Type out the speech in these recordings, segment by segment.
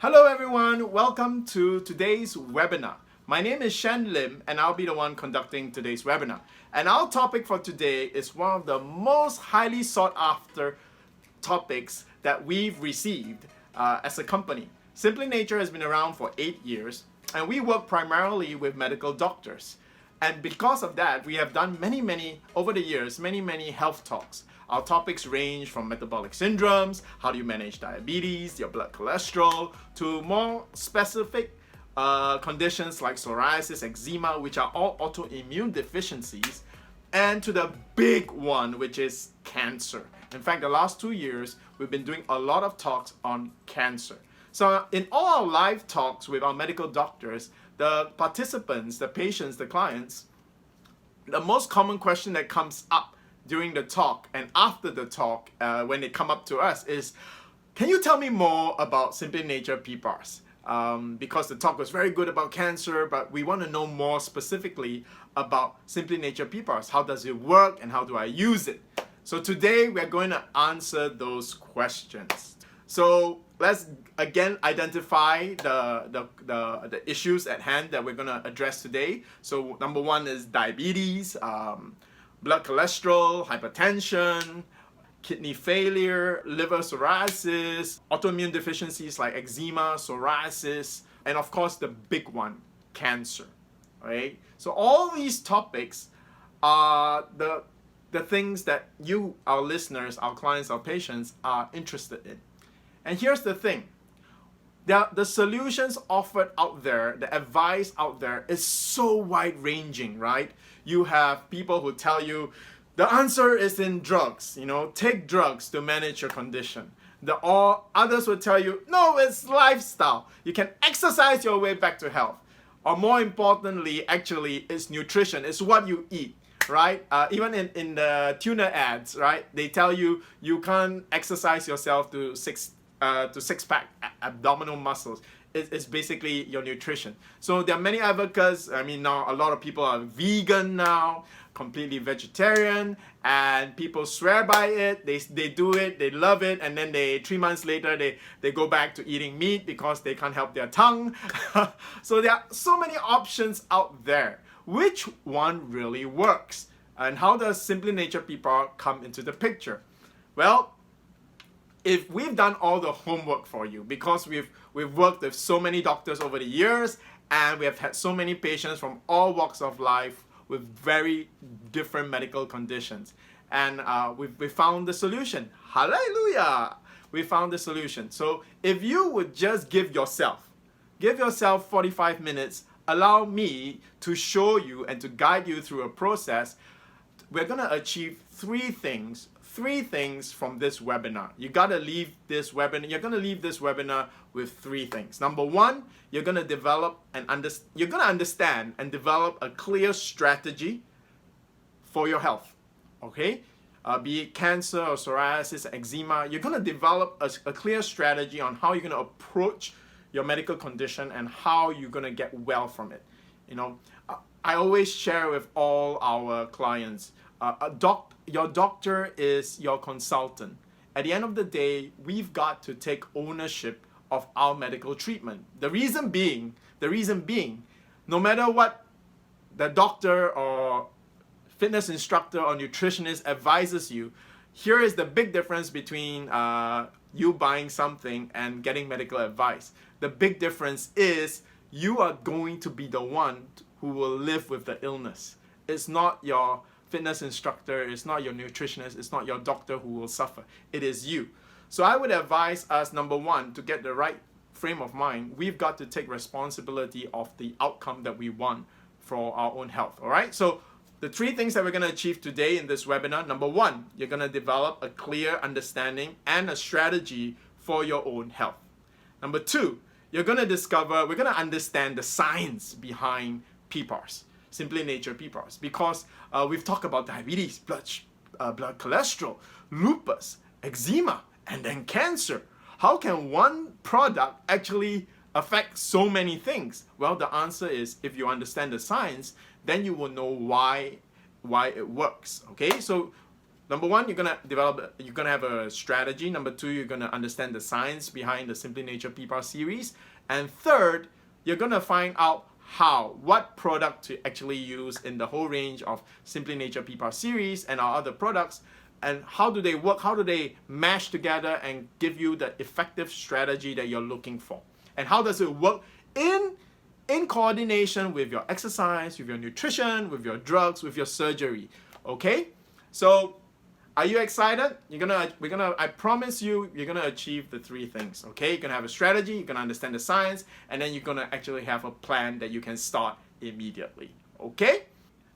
Hello everyone, welcome to today's webinar. My name is Shyan Lim and I'll be the one conducting today's webinar. And our topic for today is one of the most highly sought after topics that we've received as a company. SimplyNature has been around for 8 years and we work primarily with medical doctors. And because of that, we have done over the years, many health talks. Our topics range from metabolic syndromes, how do you manage diabetes, your blood cholesterol, to more specific conditions like psoriasis, eczema, which are all autoimmune deficiencies, and to the big one, which is cancer. In fact, the last 2 years, we've been doing a lot of talks on cancer. So in all our live talks with our medical doctors, the participants, the patients, the clients, the most common question that comes up during the talk and after the talk when they come up to us is, can you tell me more about SimplyNature PPARS? Because the talk was very good about cancer, but we want to know more specifically about SimplyNature PPARS. How does it work and how do I use it? So today we're going to answer those questions. So let's again identify the issues at hand that we're going to address today. So number one is diabetes, blood cholesterol, hypertension, kidney failure, liver cirrhosis, autoimmune deficiencies like eczema, psoriasis, and of course the big one, cancer. Right? So all these topics are the things that you, our listeners, our clients, our patients are interested in. And here's the thing. The solutions offered out there, the advice out there is so wide-ranging, right? You have people who tell you the answer is in drugs, take drugs to manage your condition. Or others will tell you, no, it's lifestyle. You can exercise your way back to health. Or more importantly, actually, it's nutrition. It's what you eat, right? Even in the tuna ads, right? They tell you you can't exercise yourself to six-pack abdominal muscles. It's basically your nutrition. So there are many advocates. I mean, now a lot of people are vegan now, completely vegetarian, and people swear by it. They do it, they love it, and then 3 months later they go back to eating meat because they can't help their tongue. So there are so many options out there. Which one really works? And how does SimplyNature PPAR come into the picture? Well, if we've done all the homework for you, because we've worked with so many doctors over the years and we have had so many patients from all walks of life with very different medical conditions, and we found the solution. Hallelujah! We found the solution. So if you would just give yourself 45 minutes, allow me to show you and to guide you through a process, we're going to achieve three things from this webinar. You're going to leave this webinar with three things. Number one, you're going to understand and develop a clear strategy for your health. Okay? Be it cancer or psoriasis, eczema, you're going to develop a clear strategy on how you're going to approach your medical condition and how you're going to get well from it. I always share with all our clients, your doctor is your consultant. At the end of the day, we've got to take ownership of our medical treatment. The reason being, no matter what the doctor or fitness instructor or nutritionist advises you, here is the big difference between you buying something and getting medical advice. The big difference is you are going to be the one who will live with the illness. It's not your fitness instructor, it's not your nutritionist, it's not your doctor who will suffer. It is you. So I would advise us, number one, to get the right frame of mind, we've got to take responsibility of the outcome that we want for our own health. All right? So the three things that we're going to achieve today in this webinar, number one, you're going to develop a clear understanding and a strategy for your own health. Number two, we're going to understand the science behind PPARS, SimplyNature PPARS, because we've talked about diabetes, blood cholesterol, lupus, eczema, and then cancer. How can one product actually affect so many things? Well, the answer is, if you understand the science, then you will know why it works. Okay, so Number one, you're gonna have a strategy. Number two, you're gonna understand the science behind the Simply Nature PPARS series. And third, you're gonna find out what product to actually use in the whole range of Simply Nature PPARS series and our other products, and how do they work, how do they mash together and give you the effective strategy that you're looking for. And how does it work in coordination with your exercise, with your nutrition, with your drugs, with your surgery. Okay? So are you excited? I promise you're gonna achieve the three things. Okay? You're gonna have a strategy, you're gonna understand the science, and then you're gonna actually have a plan that you can start immediately. Okay?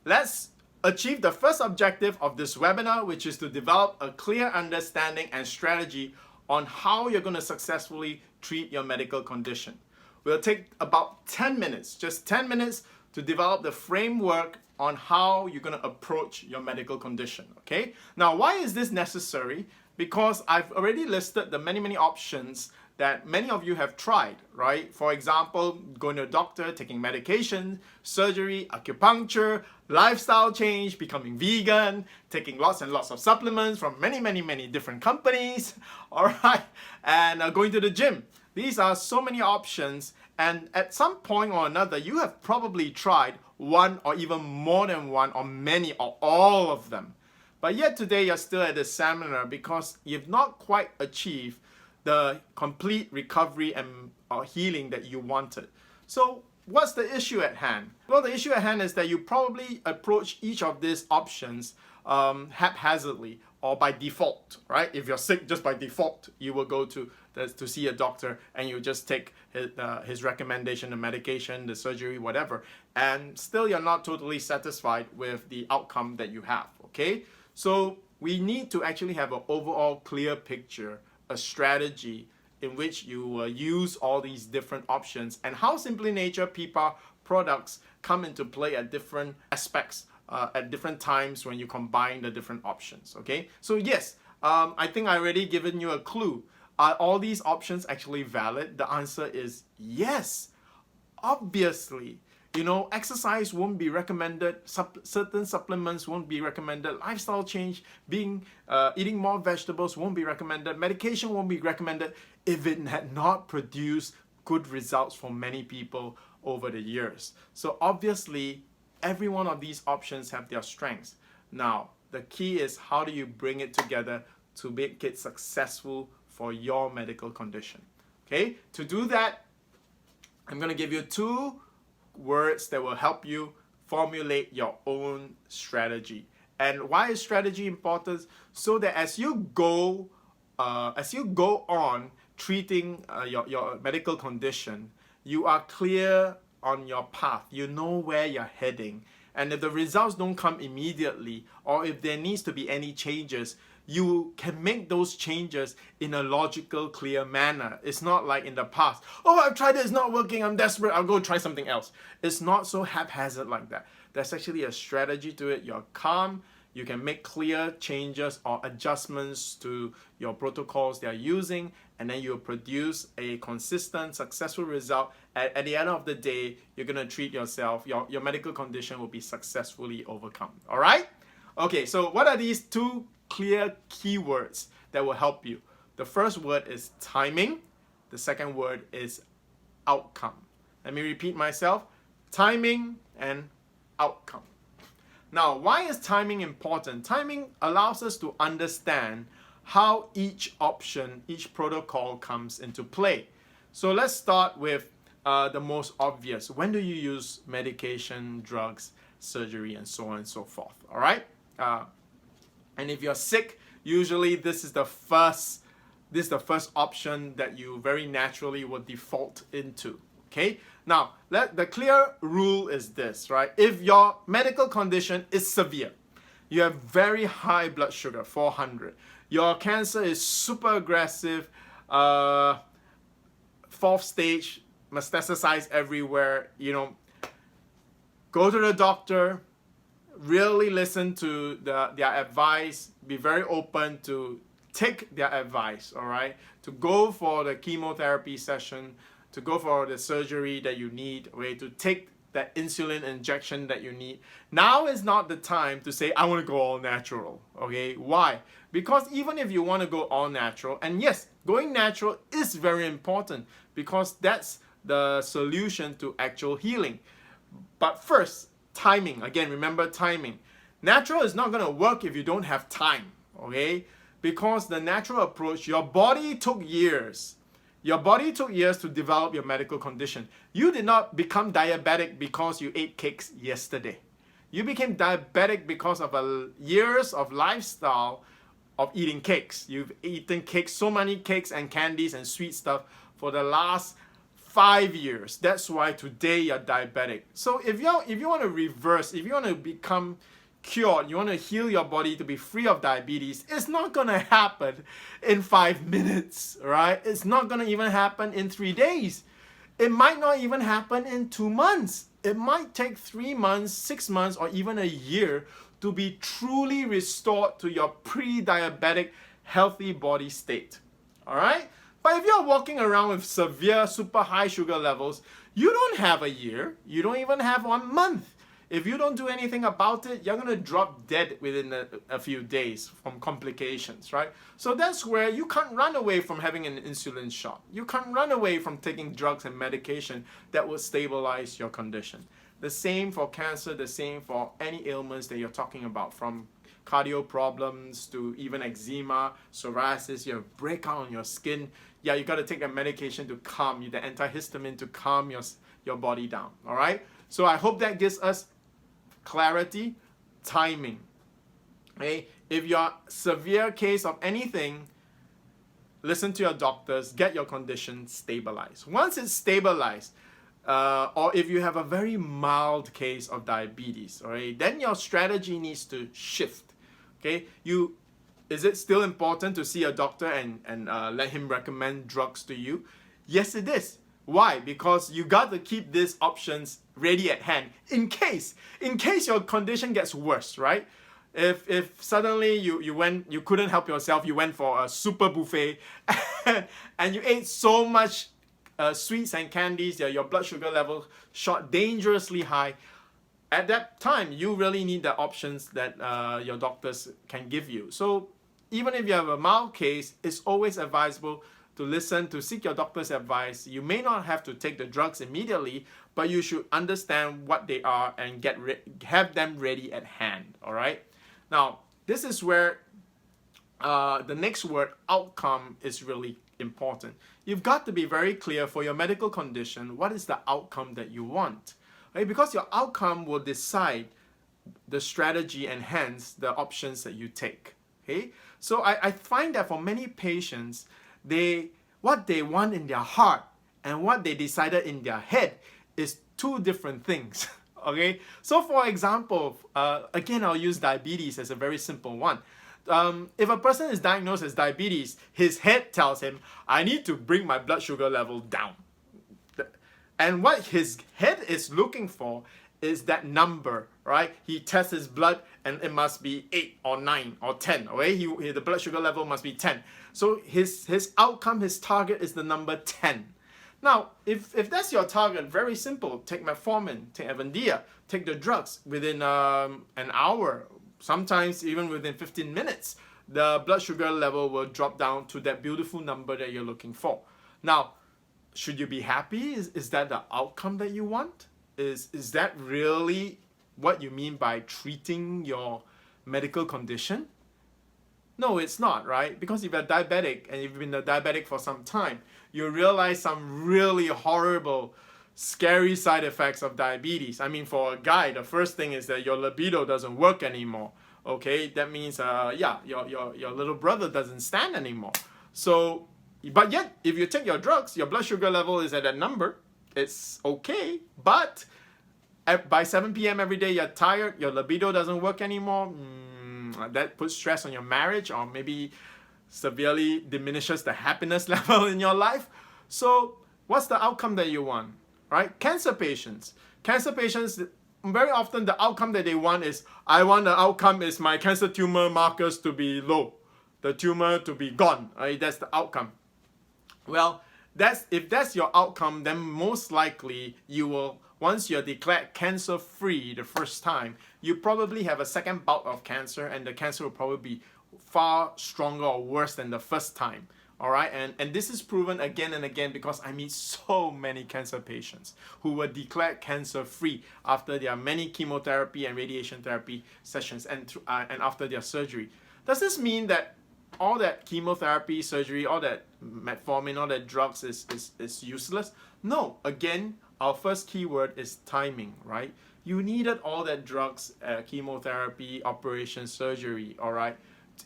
Let's achieve the first objective of this webinar, which is to develop a clear understanding and strategy on how you're gonna successfully treat your medical condition. We'll take about 10 minutes, just 10 minutes to develop the framework on how you're going to approach your medical condition, okay? Now, why is this necessary? Because I've already listed the many options that many of you have tried, right? For example, going to a doctor, taking medication, surgery, acupuncture, lifestyle change, becoming vegan, taking lots and lots of supplements from many different companies, all right? And going to the gym. These are so many options, and at some point or another, you have probably tried one or even more than one or many or all of them. But yet today, you're still at the seminar because you've not quite achieved the complete recovery and healing that you wanted. So what's the issue at hand? Well, the issue at hand is that you probably approach each of these options haphazardly or by default, right? If you're sick, just by default, you will go to see a doctor and you just take his recommendation, the medication, the surgery, whatever, and still you're not totally satisfied with the outcome that you have, okay? So we need to actually have an overall clear picture, a strategy in which you will use all these different options and how Simply Nature PPAR products come into play at different aspects, at different times when you combine the different options, okay? So yes, I think I already given you a clue. Are all these options actually valid? The answer is yes. Obviously, you know, exercise won't be recommended, certain supplements won't be recommended, lifestyle change, eating more vegetables won't be recommended, medication won't be recommended if it had not produced good results for many people over the years. So obviously, every one of these options have their strengths. Now, the key is how do you bring it together to make it successful for your medical condition. Okay, to do that, I'm going to give you 2 words that will help you formulate your own strategy. And why is strategy important? So that as you go on treating your medical condition, you are clear on your path. You know where you're heading. And if the results don't come immediately, or if there needs to be any changes, you can make those changes in a logical, clear manner. It's not like in the past, oh, I've tried it, it's not working, I'm desperate, I'll go try something else. It's not so haphazard like that. There's actually a strategy to it. You're calm, you can make clear changes or adjustments to your protocols they're using, and then you'll produce a consistent, successful result. At the end of the day, you're gonna treat yourself, your medical condition will be successfully overcome, all right? Okay, so what are these 2 clear keywords that will help you? The first word is timing. The second word is outcome. Let me repeat myself. Timing and outcome. Now, why is timing important? Timing allows us to understand how each option, each protocol comes into play. So let's start with the most obvious. When do you use medication, drugs, surgery, and so on and so forth? All right? And if you're sick, usually this is the first option that you very naturally will default into. Okay? Now, the clear rule is this, right? If your medical condition is severe, you have very high blood sugar, 400, your cancer is super aggressive, 4th stage, metastasized everywhere, you know, go to the doctor, really listen to their advice, be very open to take their advice, all right? To go for the chemotherapy session, to go for the surgery that you need, okay? To take that insulin injection that you need, now is not the time to say, I want to go all natural, okay? Why? Because even if you want to go all natural, and yes, going natural is very important because that's the solution to actual healing. But first, timing. Again, remember timing. Natural is not going to work if you don't have time, okay? Because the natural approach, your body took years. Your body took years to develop your medical condition. You did not become diabetic because you ate cakes yesterday. You became diabetic because of years of lifestyle of eating cakes. You've eaten cakes, so many cakes and candies and sweet stuff for the last 5 years. That's why today you're diabetic. So if you want to reverse, if you want to become cured, you want to heal your body to be free of diabetes, it's not going to happen in 5 minutes, right? It's not going to even happen in 3 days. It might not even happen in 2 months. It might take 3 months, 6 months, or even a year to be truly restored to your pre-diabetic healthy body state. All right? But if you're walking around with severe super high sugar levels, you don't have a year. You don't even have 1 month. If you don't do anything about it, you're going to drop dead within a few days from complications, right? So that's where you can't run away from having an insulin shot. You can't run away from taking drugs and medication that will stabilize your condition. The same for cancer, the same for any ailments that you're talking about, from cardio problems to even eczema, psoriasis, you have breakout on your skin. Yeah, you got to take a medication to calm you, the antihistamine to calm your body down, all right? So I hope that gives us clarity, timing. Okay? If you're severe case of anything, listen to your doctors, get your condition stabilized. Once it's stabilized, or if you have a very mild case of diabetes, all right, then your strategy needs to shift. Okay? Is it still important to see a doctor and let him recommend drugs to you? Yes, it is. Why? Because you got to keep these options ready at hand in case your condition gets worse, right? If suddenly you couldn't help yourself, you went for a super buffet and you ate so much sweets and candies, your blood sugar level shot dangerously high. At that time, you really need the options that your doctors can give you. So even if you have a mild case, it's always advisable to seek your doctor's advice. You may not have to take the drugs immediately, but you should understand what they are and have them ready at hand, all right? Now, this is where the next word, outcome, is really important. You've got to be very clear for your medical condition, what is the outcome that you want, right? Because your outcome will decide the strategy and hence the options that you take, okay? So I find that for many patients, what they want in their heart and what they decided in their head is two different things. Okay, so for example, again, I'll use diabetes as a very simple one. If a person is diagnosed as diabetes, his head tells him, I need to bring my blood sugar level down. And what his head is looking for is that number, right? He tests his blood and it must be 8 or 9 or 10, okay? The blood sugar level must be 10. So his outcome, his target is the number 10. Now, if that's your target, very simple. Take metformin, take Avandia, take the drugs within an hour, sometimes even within 15 minutes. The blood sugar level will drop down to that beautiful number that you're looking for. Now, should you be happy? Is that the outcome that you want? Is that really what you mean by treating your medical condition? No, it's not, right? Because if you're diabetic and you've been a diabetic for some time, you realize some really horrible, scary side effects of diabetes. I mean, for a guy, the first thing is that your libido doesn't work anymore. Okay, that means your little brother doesn't stand anymore. So, but yet, if you take your drugs, your blood sugar level is at that number. It's okay, but by 7 p.m. every day, you're tired, your libido doesn't work anymore. That puts stress on your marriage, or maybe severely diminishes the happiness level in your life. So what's the outcome that you want, right? Cancer patients, very often the outcome that they want is, I want the outcome is my cancer tumor markers to be low, the tumor to be gone, right? That's the outcome. Well, if that's your outcome, then most likely you will, once you're declared cancer-free the first time, you probably have a second bout of cancer, and the cancer will probably be far stronger or worse than the first time. All right, and this is proven again and again because I meet so many cancer patients who were declared cancer-free after their many chemotherapy and radiation therapy sessions and after their surgery. Does this mean that all that chemotherapy, surgery, all that metformin, all that drugs is useless? No. Again, our first keyword is timing, right? You needed all that drugs, chemotherapy, operation, surgery, all right,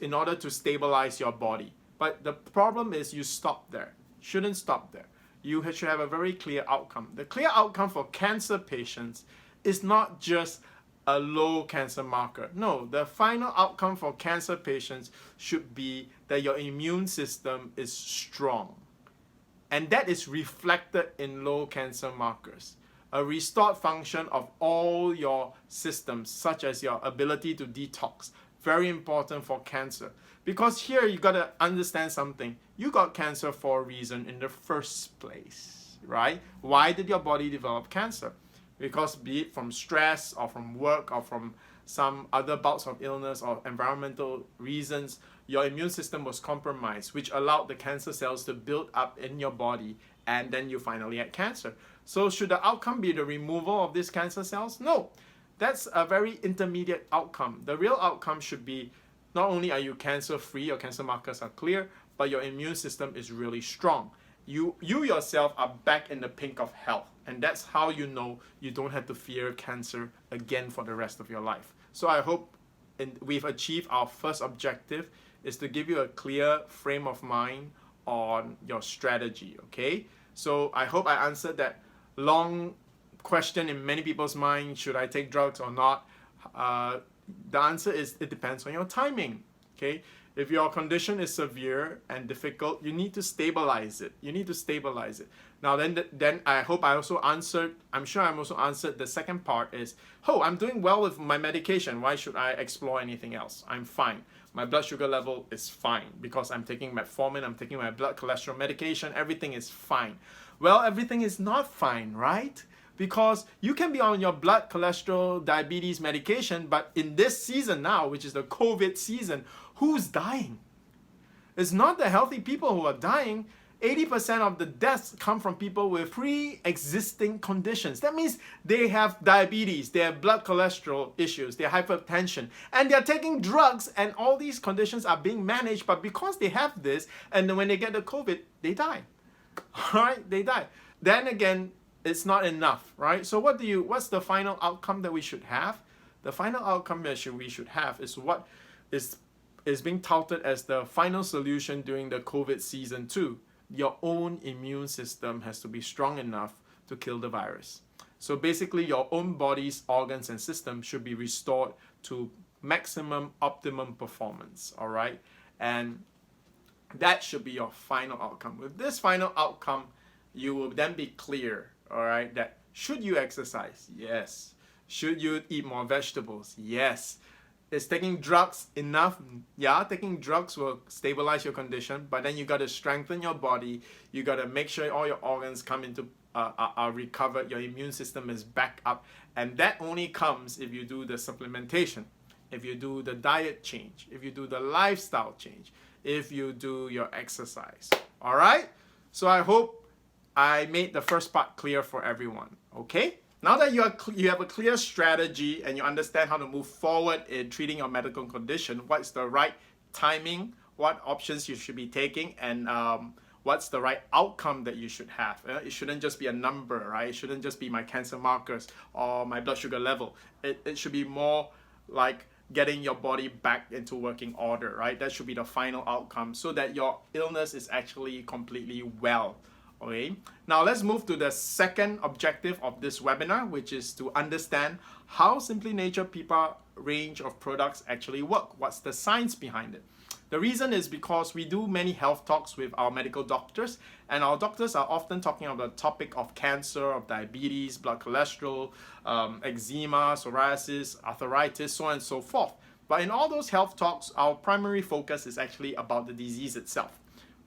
in order to stabilize your body. But the problem is you stop there. Shouldn't stop there. You should have a very clear outcome. The clear outcome for cancer patients is not just a low cancer marker. No, the final outcome for cancer patients should be that your immune system is strong. And that is reflected in low cancer markers. A restored function of all your systems, such as your ability to detox, very important for cancer. Because here you got to understand something. You got cancer for a reason in the first place, right? Why did your body develop cancer? Because be it from stress or from work or from some other bouts of illness or environmental reasons, your immune system was compromised, which allowed the cancer cells to build up in your body, and then you finally had cancer. So should the outcome be the removal of these cancer cells? No. That's a very intermediate outcome. The real outcome should be not only are you cancer-free, your cancer markers are clear, but your immune system is really strong. You yourself are back in the pink of health, and that's how you know you don't have to fear cancer again for the rest of your life. So I hope we've achieved our first objective, is to give you a clear frame of mind on your strategy, okay? So I hope I answered that long question in many people's mind, should I take drugs or not? The answer is it depends on your timing, okay? If your condition is severe and difficult, you need to stabilize it. You need to stabilize it. Now then I hope I also answered, I'm sure I'm also answered the second part is, oh, I'm doing well with my medication. Why should I explore anything else? I'm fine. My blood sugar level is fine because I'm taking metformin, I'm taking my blood cholesterol medication, everything is fine. Well, everything is not fine, right? Because you can be on your blood cholesterol, diabetes medication, but in this season now, which is the COVID season, who's dying? It's not the healthy people who are dying. 80% of the deaths come from people with pre-existing conditions. That means they have diabetes, they have blood cholesterol issues, they have hypertension, and they're taking drugs, and all these conditions are being managed, but because they have this, and then when they get the COVID, they die. All right, they die. Then again, it's not enough, right? So what's the final outcome that we should have? The final outcome that we should have is what is being touted as the final solution during the COVID season 2. Your own immune system has to be strong enough to kill the virus. So basically, your own body's organs and systems should be restored to maximum optimum performance, all right? And that should be your final outcome. With this final outcome, you will then be clear, all right, that should you exercise? Yes. Should you eat more vegetables? Yes. Is taking drugs enough? Yeah, taking drugs will stabilize your condition, but then you got to strengthen your body. You got to make sure all your organs come into are recovered. Your immune system is back up, and that only comes if you do the supplementation, if you do the diet change, if you do the lifestyle change, if you do your exercise. All right. So I hope I made the first part clear for everyone. Okay. Now that you have a clear strategy and you understand how to move forward in treating your medical condition, what's the right timing, what options you should be taking, and what's the right outcome that you should have. It shouldn't just be a number, right? It shouldn't just be my cancer markers or my blood sugar level. It should be more like getting your body back into working order, right? That should be the final outcome so that your illness is actually completely well. Okay, now let's move to the second objective of this webinar, which is to understand how SimplyNature PPAR range of products actually work. What's the science behind it? The reason is because we do many health talks with our medical doctors, and our doctors are often talking about the topic of cancer, of diabetes, blood cholesterol, eczema, psoriasis, arthritis, so on and so forth. But in all those health talks, our primary focus is actually about the disease itself.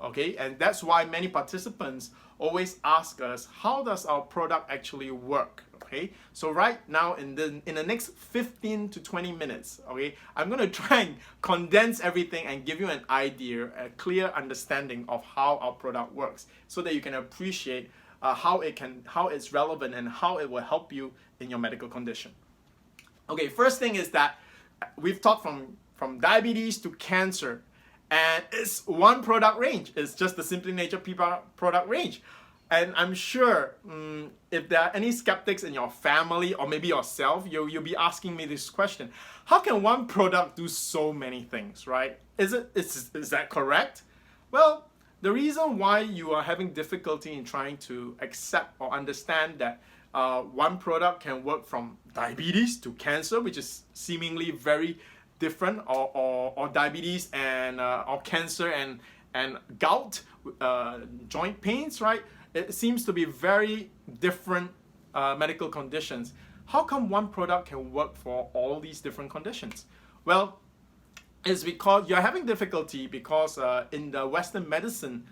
Okay, and that's why many participants always ask us, how does our product actually work? Okay, so right now in the next 15 to 20 minutes, okay, I'm going to try and condense everything and give you an idea, a clear understanding of how our product works, so that you can appreciate how it's relevant and how it will help you in your medical condition. Okay, first thing is that we've talked from diabetes to cancer, and it's one product range. It's just the SimplyNature PPAR product range. And I'm sure if there are any skeptics in your family or maybe yourself, you'll be asking me this question. How can one product do so many things, right? Is that correct? Well, the reason why you are having difficulty in trying to accept or understand that one product can work from diabetes to cancer, which is seemingly very different, or diabetes and or cancer and gout, joint pains, right? It seems to be very different medical conditions. How come one product can work for all these different conditions? Well, it's because you're having difficulty because in the Western medicine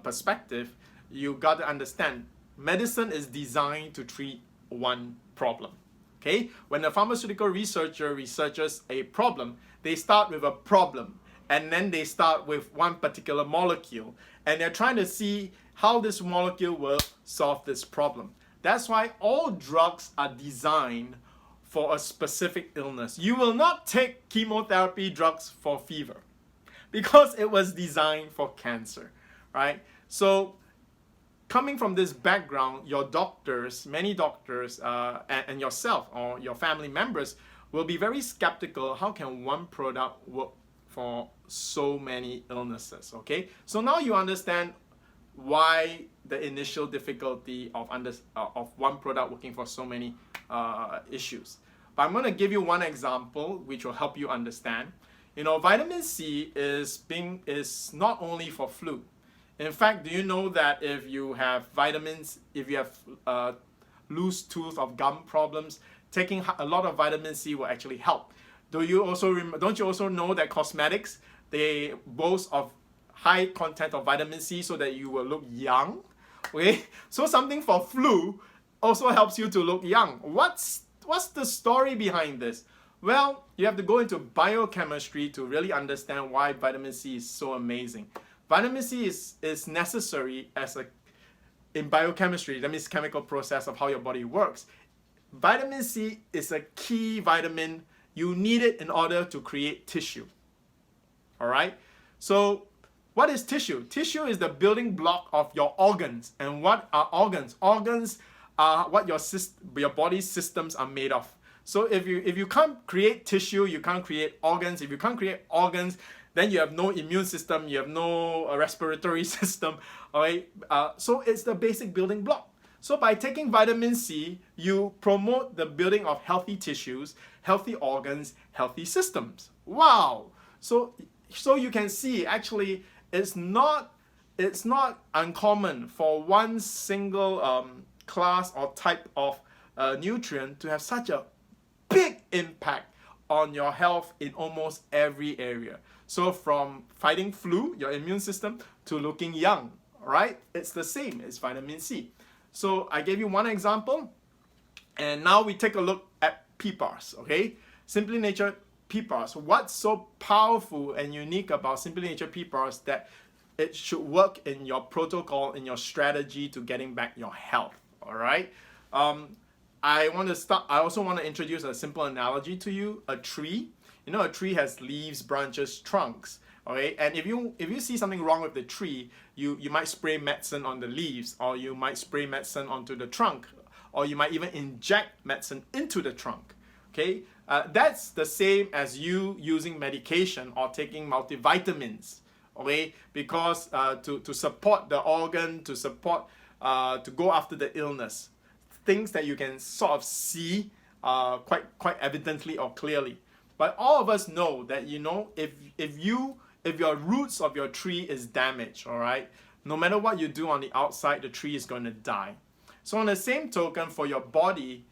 perspective, you got to understand, medicine is designed to treat one problem. Okay? When a pharmaceutical researcher researches a problem, they start with a problem, and then they start with one particular molecule, and they're trying to see how this molecule will solve this problem. That's why all drugs are designed for a specific illness. You will not take chemotherapy drugs for fever because it was designed for cancer, right? So coming from this background, your doctors, many doctors, and yourself or your family members will be very skeptical. How can one product work for so many illnesses? Okay, so now you understand why the initial difficulty of one product working for so many issues. But I'm going to give you one example which will help you understand. You know, vitamin C is not only for flu. In fact, do you know that if you have vitamins, if you have loose tooth or gum problems, taking a lot of vitamin C will actually help. Don't you also know that cosmetics, they boast of high content of vitamin C so that you will look young? Okay, so something for flu also helps you to look young. What's the story behind this? Well, you have to go into biochemistry to really understand why vitamin C is so amazing. Vitamin C is necessary in biochemistry, that means chemical process of how your body works. Vitamin C is a key vitamin. You need it in order to create tissue. All right? So what is tissue? Tissue is the building block of your organs. And what are organs? Organs are what your body's systems are made of. So if you can't create tissue, you can't create organs. If you can't create organs, then you have no immune system, you have no respiratory system. All right? So it's the basic building block. So by taking vitamin C, you promote the building of healthy tissues, healthy organs, healthy systems. Wow! So you can see, actually, it's not uncommon for one single class or type of nutrient to have such a big impact on your health in almost every area. So from fighting flu, your immune system, to looking young, right? It's the same as vitamin C. So I gave you one example, and now we take a look at PPARS, okay? SimplyNature PPARS. What's so powerful and unique about SimplyNature PPARS that it should work in your protocol, in your strategy to getting back your health, all right? I also want to introduce a simple analogy to you. A tree. You know, a tree has leaves, branches, trunks. Okay, and if you see something wrong with the tree, you might spray medicine on the leaves, or you might spray medicine onto the trunk, or you might even inject medicine into the trunk. Okay, that's the same as you using medication or taking multivitamins. Okay, because to support the organ, to go after the illness, things that you can sort of see quite evidently or clearly. But all of us know that, you know, if your roots of your tree is damaged, all right, no matter what you do on the outside, the tree is going to die. So on the same token, for your body,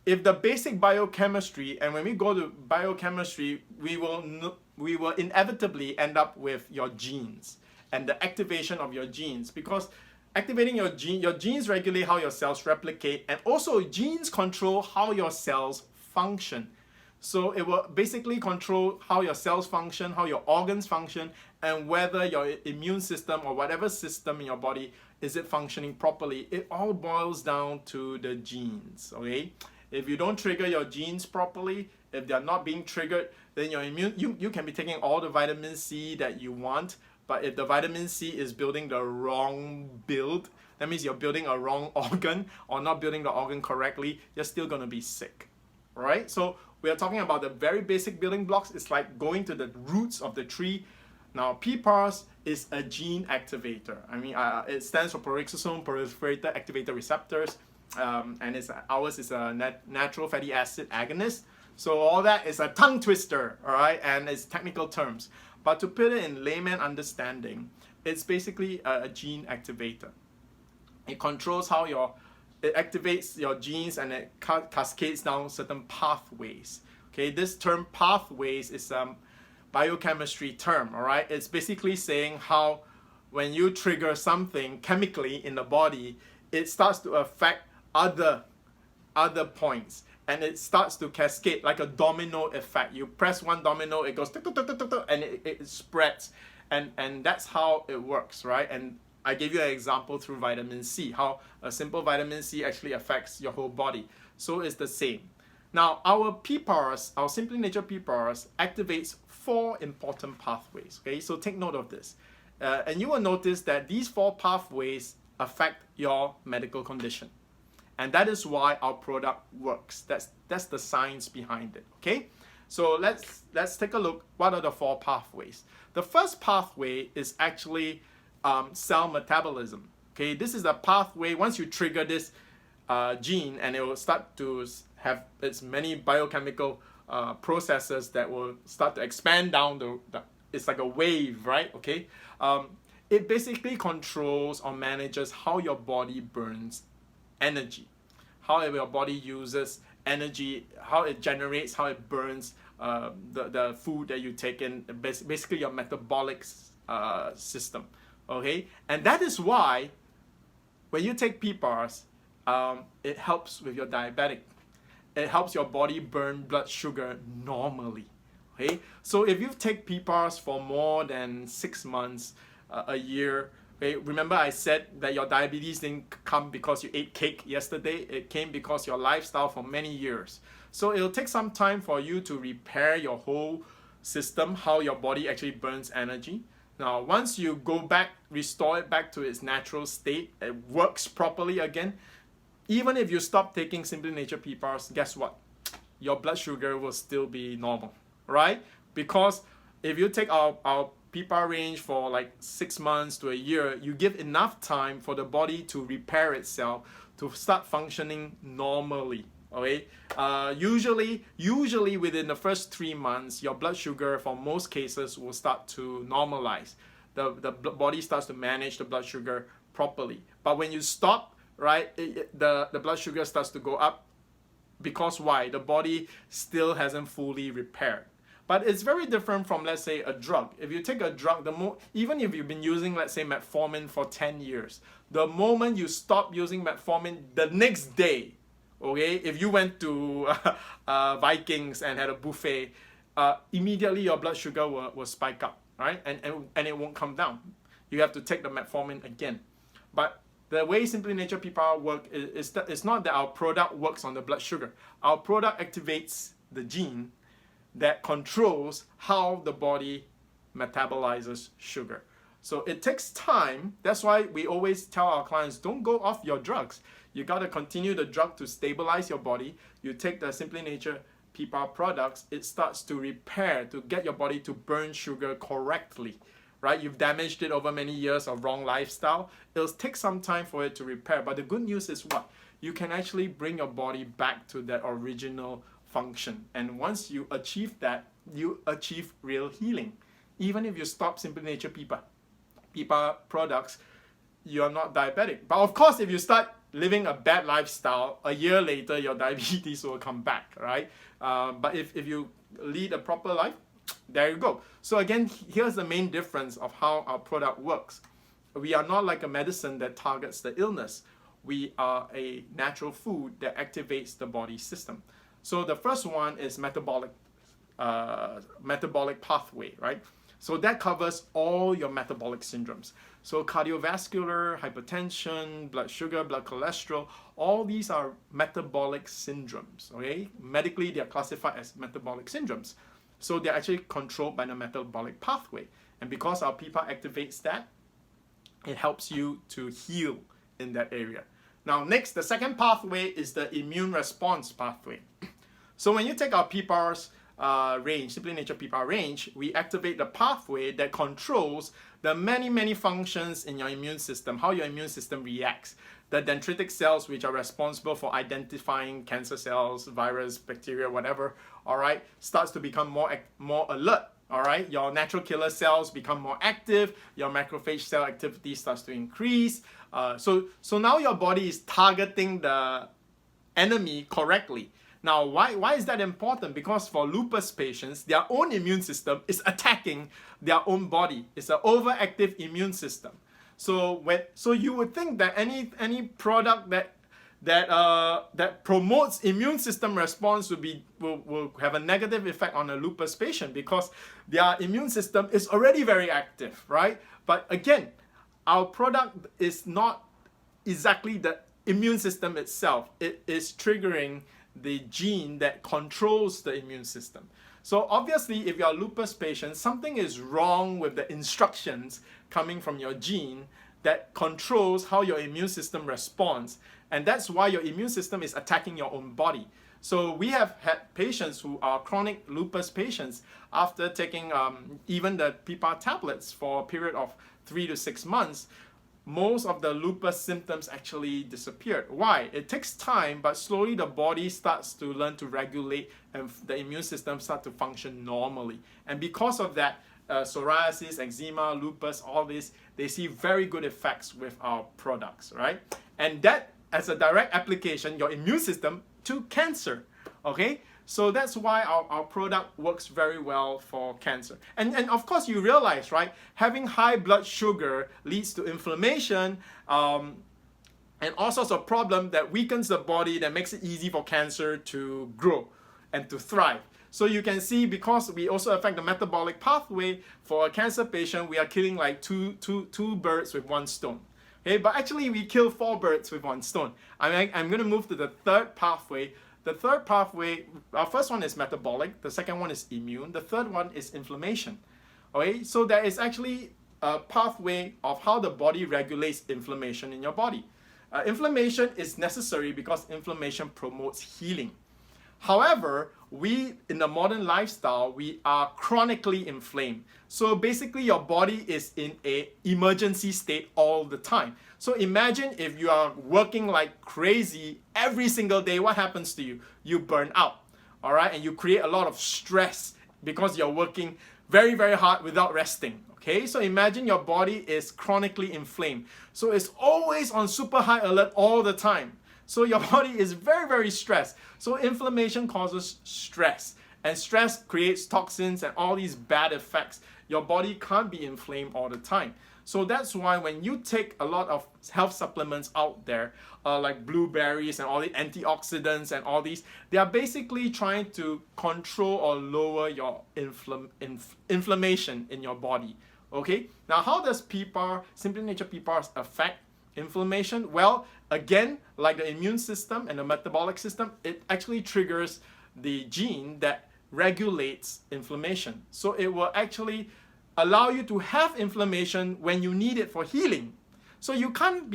if the basic biochemistry, and when we go to biochemistry, we will inevitably end up with your genes. and the activation of your genes, because activating your genes regulate how your cells replicate, and also genes control how your cells function. So it will basically control how your cells function, how your organs function, and whether your immune system or whatever system in your body is it functioning properly. It all boils down to the genes, okay? If you don't trigger your genes properly, if they're not being triggered, then your you can be taking all the vitamin C that you want, but if the vitamin C is building the wrong build, that means you're building a wrong organ or not building the organ correctly, you're still going to be sick. All right? So we are talking about the very basic building blocks. It's like going to the roots of the tree. Now, PPARS is a gene activator. I mean, it stands for peroxisome proliferator activator receptors, and ours is a natural fatty acid agonist. So all that is a tongue twister, all right, and it's technical terms. But to put it in layman understanding, it's basically a gene activator. It controls how it activates your genes, and it cascades down certain pathways. Okay, this term pathways is a biochemistry term, all right? It's basically saying how when you trigger something chemically in the body, it starts to affect other points, and it starts to cascade like a domino effect. You press one domino, it goes and it spreads, and that's how it works, right? And I gave you an example through vitamin C, how a simple vitamin C actually affects your whole body. So it's the same. Now, our PPARS, our SimplyNature PPARS, activates 4 important pathways. Okay, so take note of this. And you will notice that these 4 pathways affect your medical condition. And that is why our product works. That's the science behind it. Okay? So let's take a look. What are the 4 pathways? The first pathway is actually cell metabolism. Okay, this is the pathway. Once you trigger this gene, and it will start to have its many biochemical processes that will start to expand down it's like a wave, right? Okay, it basically controls or manages how your body burns energy, how your body uses energy, how it generates, how it burns the food that you take in, basically your metabolic system. Okay, and that is why when you take PPARS, it helps with your diabetic. It helps your body burn blood sugar normally. Okay, so if you take PPARS for more than 6 months, a year, okay, remember I said that your diabetes didn't come because you ate cake yesterday. It came because your lifestyle for many years. So it'll take some time for you to repair your whole system, how your body actually burns energy. Now, once you go back, restore it back to its natural state, it works properly again. Even if you stop taking SimplyNature PPARS, guess what? Your blood sugar will still be normal, right? Because if you take our PPAR range for like 6 months to a year, you give enough time for the body to repair itself, to start functioning normally. Okay, usually within the first 3 months, your blood sugar for most cases will start to normalize. The body starts to manage the blood sugar properly. But when you stop, right, the blood sugar starts to go up. Because why? The body still hasn't fully repaired. But it's very different from, let's say, a drug. If you take a drug, even if you've been using, let's say, metformin for 10 years, the moment you stop using metformin, the next day, okay, if you went to Vikings and had a buffet, immediately your blood sugar will spike up, right? And it won't come down. You have to take the metformin again. But the way SimplyNature PPAR work is that it's not that our product works on the blood sugar. Our product activates the gene that controls how the body metabolizes sugar. So it takes time. That's why we always tell our clients, don't go off your drugs. You got to continue the drug to stabilize your body. You take the SimplyNature PPAR products, it starts to repair, to get your body to burn sugar correctly, right? You've damaged it over many years of wrong lifestyle. It'll take some time for it to repair. But the good news is what? You can actually bring your body back to that original function. And once you achieve that, you achieve real healing. Even if you stop SimplyNature PPAR products, you're not diabetic. But of course, if you start living a bad lifestyle, a year later, your diabetes will come back, right? But if you lead a proper life, there you go. So again, here's the main difference of how our product works. We are not like a medicine that targets the illness. We are a natural food that activates the body system. So the first one is metabolic pathway, right? So that covers all your metabolic syndromes. So cardiovascular, hypertension, blood sugar, blood cholesterol, all these are metabolic syndromes, okay? Medically, they are classified as metabolic syndromes. So they're actually controlled by the metabolic pathway. And because our PPAR activates that, it helps you to heal in that area. Now next, the second pathway is the immune response pathway. So when you take our PPARS range, SimplyNature PPAR range, we activate the pathway that controls the many functions in your immune system, how your immune system reacts. The dendritic cells, which are responsible for identifying cancer cells, virus, bacteria, whatever, all right, starts to become more alert. All right, your natural killer cells become more active, your macrophage cell activity starts to increase. So now your body is targeting the enemy correctly. Now, why is that important? Because for lupus patients, their own immune system is attacking their own body. It's an overactive immune system. So you would think that any product that promotes immune system response will have a negative effect on a lupus patient because their immune system is already very active, right? But again, our product is not exactly the immune system itself. It is triggering the gene that controls the immune system. So obviously, if you're a lupus patient, something is wrong with the instructions coming from your gene that controls how your immune system responds. And that's why your immune system is attacking your own body. So we have had patients who are chronic lupus patients after taking even the PPAR tablets for a period of 3 to 6 months. Most of the lupus symptoms actually disappeared. Why? It takes time, but slowly the body starts to learn to regulate and the immune system starts to function normally. And because of that, psoriasis, eczema, lupus, all this, they see very good effects with our products, right? And that, as a direct application, your immune system to cancer, okay? So that's why our product works very well for cancer. And of course, you realize, right, having high blood sugar leads to inflammation and all sorts of problems that weakens the body, that makes it easy for cancer to grow and to thrive. So you can see, because we also affect the metabolic pathway, for a cancer patient, we are killing like two birds with one stone. Okay, but actually we kill 4 birds with one stone. I'm going to move to the third pathway. The third pathway, our first one is metabolic, the second one is immune, the third one is inflammation. Okay, so there is actually a pathway of how the body regulates inflammation in your body. Inflammation is necessary because inflammation promotes healing. However, we, in the modern lifestyle, we are chronically inflamed. So basically your body is in an emergency state all the time. So imagine if you are working like crazy every single day, what happens to you? You burn out, all right? And you create a lot of stress because you're working very, very hard without resting, okay? So imagine your body is chronically inflamed. So it's always on super high alert all the time. So your body is very, very stressed. So inflammation causes stress, and stress creates toxins and all these bad effects. Your body can't be inflamed all the time. So that's why when you take a lot of health supplements out there, like blueberries and all the antioxidants and all these, they are basically trying to control or lower your inflammation in your body. Okay? Now, how does SimplyNature PPARs affect inflammation? Well, again, like the immune system and the metabolic system, it actually triggers the gene that regulates inflammation. So it will actually allow you to have inflammation when you need it for healing. So you can't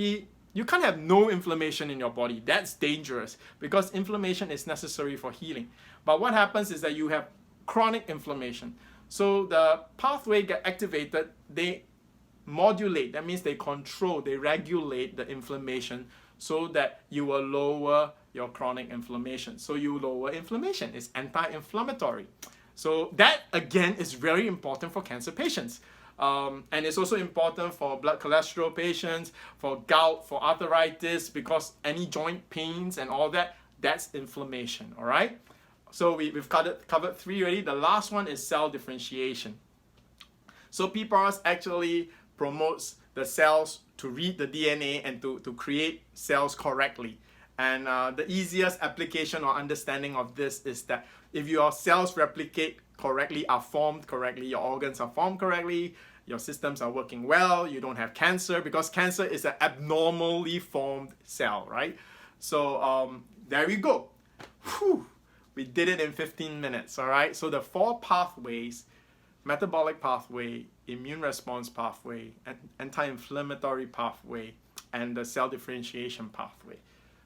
have no inflammation in your body. That's dangerous because inflammation is necessary for healing. But what happens is that you have chronic inflammation. So the pathway get activated, they modulate, that means they control, they regulate the inflammation so that you will lower your chronic inflammation. So you lower inflammation, it's anti-inflammatory. So that again is very important for cancer patients. And it's also important for blood cholesterol patients, for gout, for arthritis, because any joint pains and all that, that's inflammation, all right? So we've covered 3 already. The last one is cell differentiation. So PPARS actually promotes the cells to read the DNA and to create cells correctly. And the easiest application or understanding of this is that if your cells replicate correctly, are formed correctly, your organs are formed correctly, your systems are working well, you don't have cancer, because cancer is an abnormally formed cell, right? So there we go. Whew. We did it in 15 minutes, all right? So the 4 pathways: metabolic pathway, immune response pathway, anti-inflammatory pathway, and the cell differentiation pathway.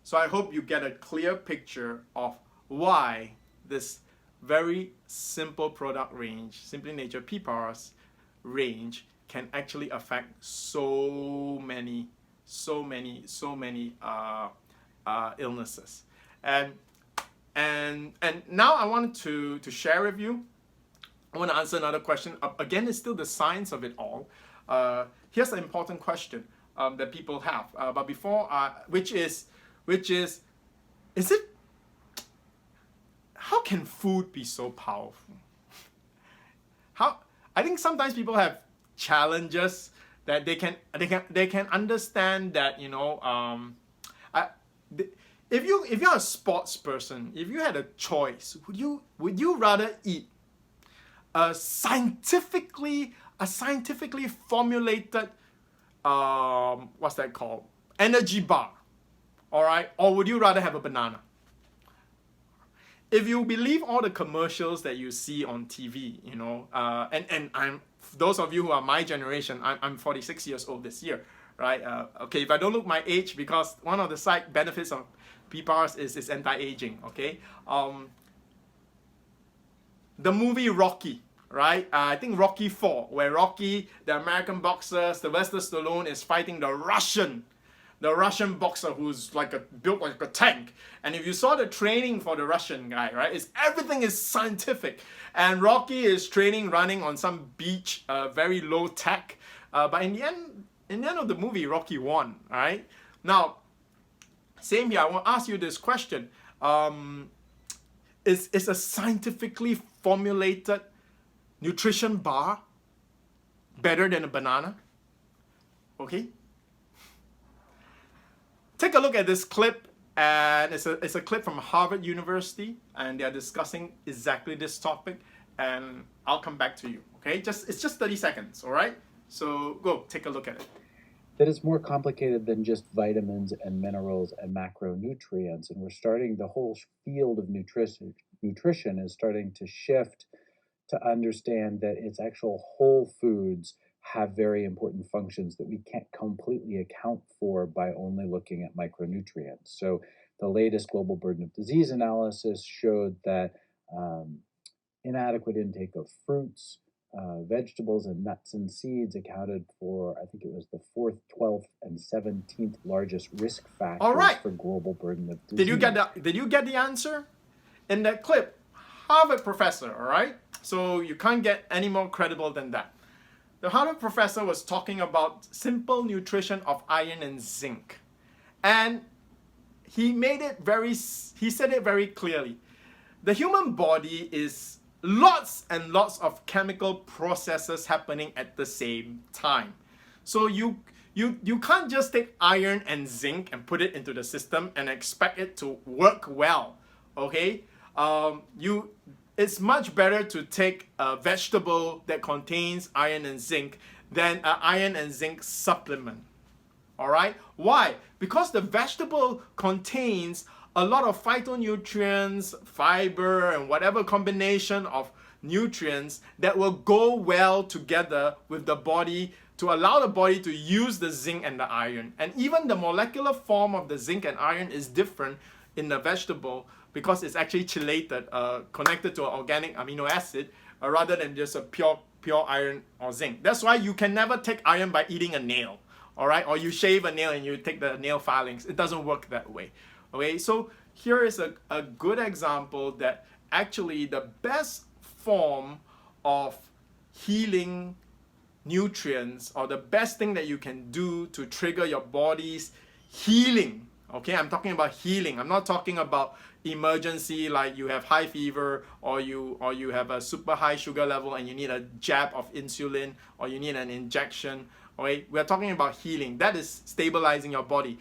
So I hope you get a clear picture of why this very simple product range, SimplyNature PPARS range, can actually affect so many illnesses. And now I wanted to share with you. I want to answer another question. Again, it's still the science of it all. Here's an important question that people have. But before, which is it? How can food be so powerful? I think sometimes people have challenges that they can understand that, you know. If you're a sports person, if you had a choice, would you rather eat a scientifically formulated what's that called, energy bar, all right, or would you rather have a banana? If you believe all the commercials that you see on TV, you know, and I'm, those of you who are my generation, I'm 46 years old this year, right? Okay, if I don't look my age, because one of the side benefits of PPARS is anti-aging, okay? The movie Rocky, right? I think Rocky 4, where Rocky, the American boxer, Sylvester Stallone, is fighting the Russian boxer who's built like a tank. And if you saw the training for the Russian guy, right, everything is scientific. And Rocky is running on some beach, very low tech. But in the end of the movie, Rocky won, right? Now, same here. I want to ask you this question: Is a scientifically formulated nutrition bar better than a banana? Okay. Take a look at this clip, and it's a clip from Harvard University, and they are discussing exactly this topic, and I'll come back to you, okay? It's just 30 seconds, all right? So go, take a look at it. That is more complicated than just vitamins and minerals and macronutrients, and the whole field of nutrition is starting to shift to understand that its actual whole foods have very important functions that we can't completely account for by only looking at micronutrients. So the latest global burden of disease analysis showed that inadequate intake of fruits, vegetables, and nuts and seeds accounted for, I think it was the 4th, 12th, and 17th largest risk factors for global burden of disease. Did you get the answer? In that clip, Harvard professor, all right? So you can't get any more credible than that. The Harvard professor was talking about simple nutrition of iron and zinc. And he said it very clearly. The human body is lots and lots of chemical processes happening at the same time. So you can't just take iron and zinc and put it into the system and expect it to work well, okay? It's much better to take a vegetable that contains iron and zinc than an iron and zinc supplement. All right? Why? Because the vegetable contains a lot of phytonutrients, fiber, and whatever combination of nutrients that will go well together with the body to allow the body to use the zinc and the iron. And even the molecular form of the zinc and iron is different in the vegetable, because it's actually chelated, connected to an organic amino acid, rather than just a pure iron or zinc. That's why you can never take iron by eating a nail, all right? Or you shave a nail and you take the nail filings. It doesn't work that way, okay? So here is a good example that actually the best form of healing nutrients, or the best thing that you can do to trigger your body's healing, Okay, I'm talking about healing. I'm not talking about emergency like you have high fever or you have a super high sugar level and you need a jab of insulin or you need an injection. Okay, we're talking about healing. That is stabilizing your body.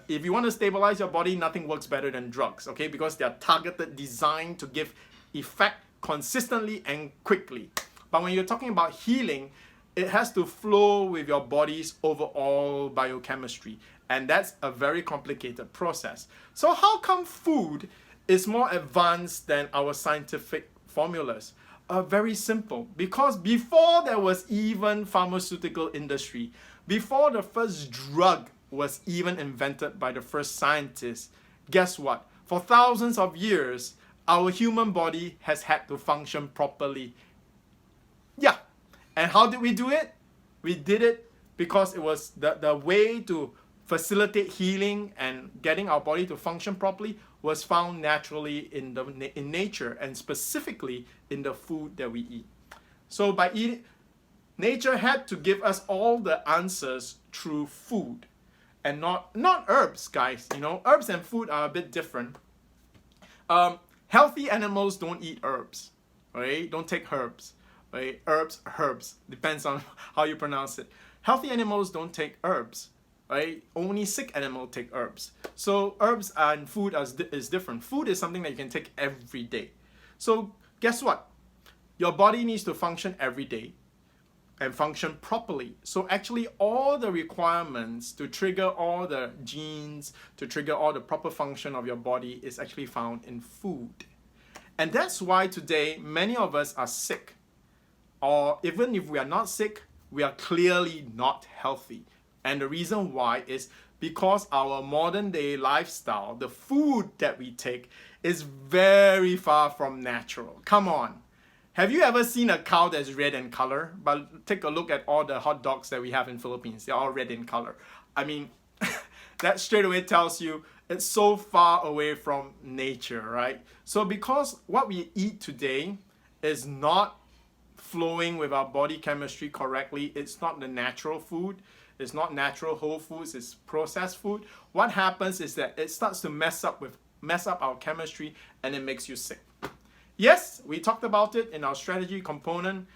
If you want to stabilize your body, nothing works better than drugs, okay? Because they are targeted, designed to give effect consistently and quickly. But when you're talking about healing, it has to flow with your body's overall biochemistry. And that's a very complicated process. So how come food is more advanced than our scientific formulas? Very simple. Because before there was even pharmaceutical industry, before the first drug was even invented by the first scientists, guess what? For thousands of years, our human body has had to function properly. Yeah. And how did we do it? We did it because it was the way to facilitate healing and getting our body to function properly was found naturally in nature, and specifically in the food that we eat. So by eating, nature had to give us all the answers through food and not herbs, guys. You know, herbs and food are a bit different. Healthy animals don't eat herbs, okay? Don't take herbs, okay? Herbs, depends on how you pronounce it. Healthy animals don't take herbs, right? Only sick animals take herbs. So herbs and food is different. Food is something that you can take every day. So guess what? Your body needs to function every day and function properly. So actually all the requirements to trigger all the genes, to trigger all the proper function of your body is actually found in food. And that's why today many of us are sick. Or even if we are not sick, we are clearly not healthy. And the reason why is because our modern day lifestyle, the food that we take is very far from natural. Come on. Have you ever seen a cow that's red in color? But take a look at all the hot dogs that we have in Philippines. They're all red in color. I mean, that straight away tells you it's so far away from nature, right? So because what we eat today is not flowing with our body chemistry correctly, it's not the natural food, it's not natural whole foods, it's processed food. What happens is that it starts to mess up our chemistry and it makes you sick. Yes, we talked about it in our strategy component.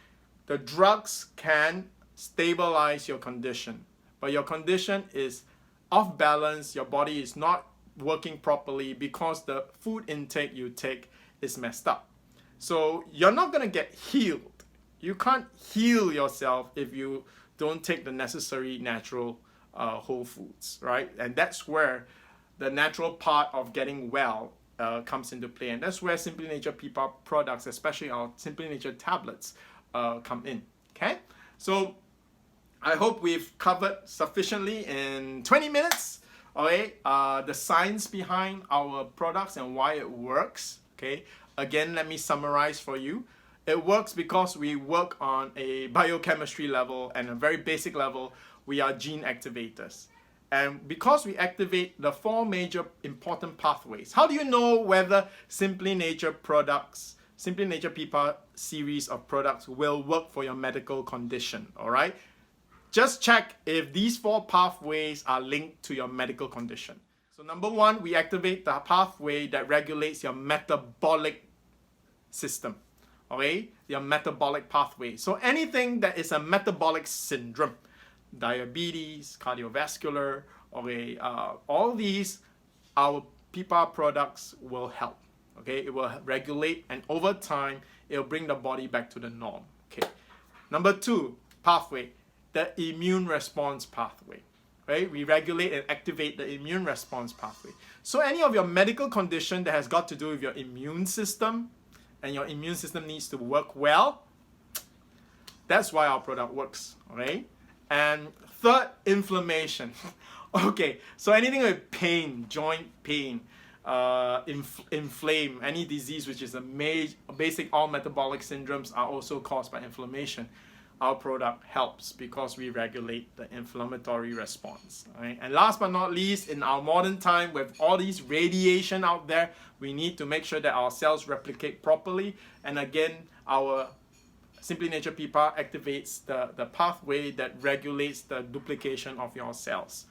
The drugs can stabilize your condition, but your condition is off balance. Your body is not working properly because the food intake you take is messed up. So you're not going to get healed. You can't heal yourself if you don't take the necessary natural whole foods, right? And that's where the natural part of getting well comes into play, and that's where SimplyNature PPARS products, especially our SimplyNature tablets, come in. Okay, so I hope we've covered sufficiently in 20 minutes. Okay, the science behind our products and why it works. Okay, again, let me summarize for you. It works because we work on a biochemistry level and a very basic level. We are gene activators. And because we activate the 4 major important pathways, how do you know whether SimplyNature products, SimplyNature PPARS series of products will work for your medical condition, all right? Just check if these 4 pathways are linked to your medical condition. So number 1, we activate the pathway that regulates your metabolic system, okay? Your metabolic pathway. So anything that is a metabolic syndrome, diabetes, cardiovascular, okay, all these, our PPARS products will help. Okay, it will regulate, and over time, it will bring the body back to the norm. Okay. Number 2 pathway, the immune response pathway. Right, we regulate and activate the immune response pathway. So any of your medical condition that has got to do with your immune system, and your immune system needs to work well, that's why our product works. Okay. And 3rd, inflammation. Okay, so anything with pain, joint pain, inflame, any disease which is a basic, all metabolic syndromes are also caused by inflammation. Our product helps because we regulate the inflammatory response. Right? And last but not least, in our modern time with all these radiation out there, we need to make sure that our cells replicate properly. And again, our SimplyNature PPARS activates the pathway that regulates the duplication of your cells.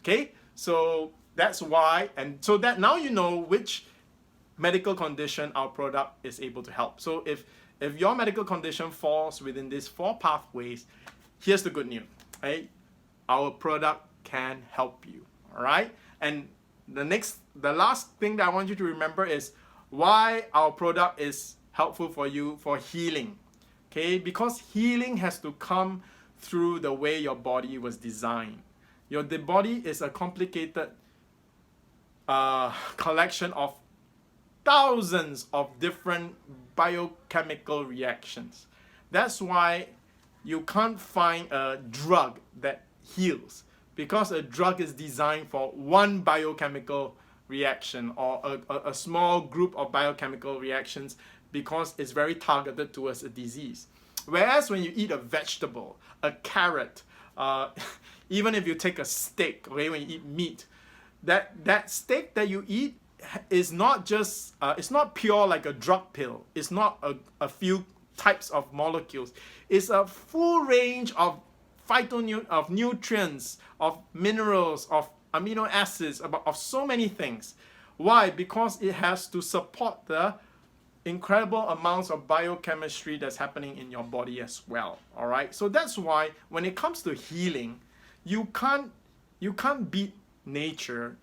Okay, so That's why, and so that now you know which medical condition our product is able to help. So if your medical condition falls within these 4 pathways, here's the good news, right? Our product can help you, all right? And the last thing that I want you to remember is why our product is helpful for you for healing, okay? Because healing has to come through the way your body was designed. The body is a complicated collection of thousands of different biochemical reactions. That's why you can't find a drug that heals, because a drug is designed for one biochemical reaction or a small group of biochemical reactions, because it's very targeted towards a disease. Whereas when you eat a vegetable, a carrot, even if you take a steak, okay, when you eat meat, that steak that you eat is not just it's not pure like a drug pill. It's not a few types of molecules. It's a full range of of nutrients, of minerals, of amino acids, of so many things. Why? Because it has to support the incredible amounts of biochemistry that's happening in your body as well. All right. So that's why when it comes to healing, you can't beat nature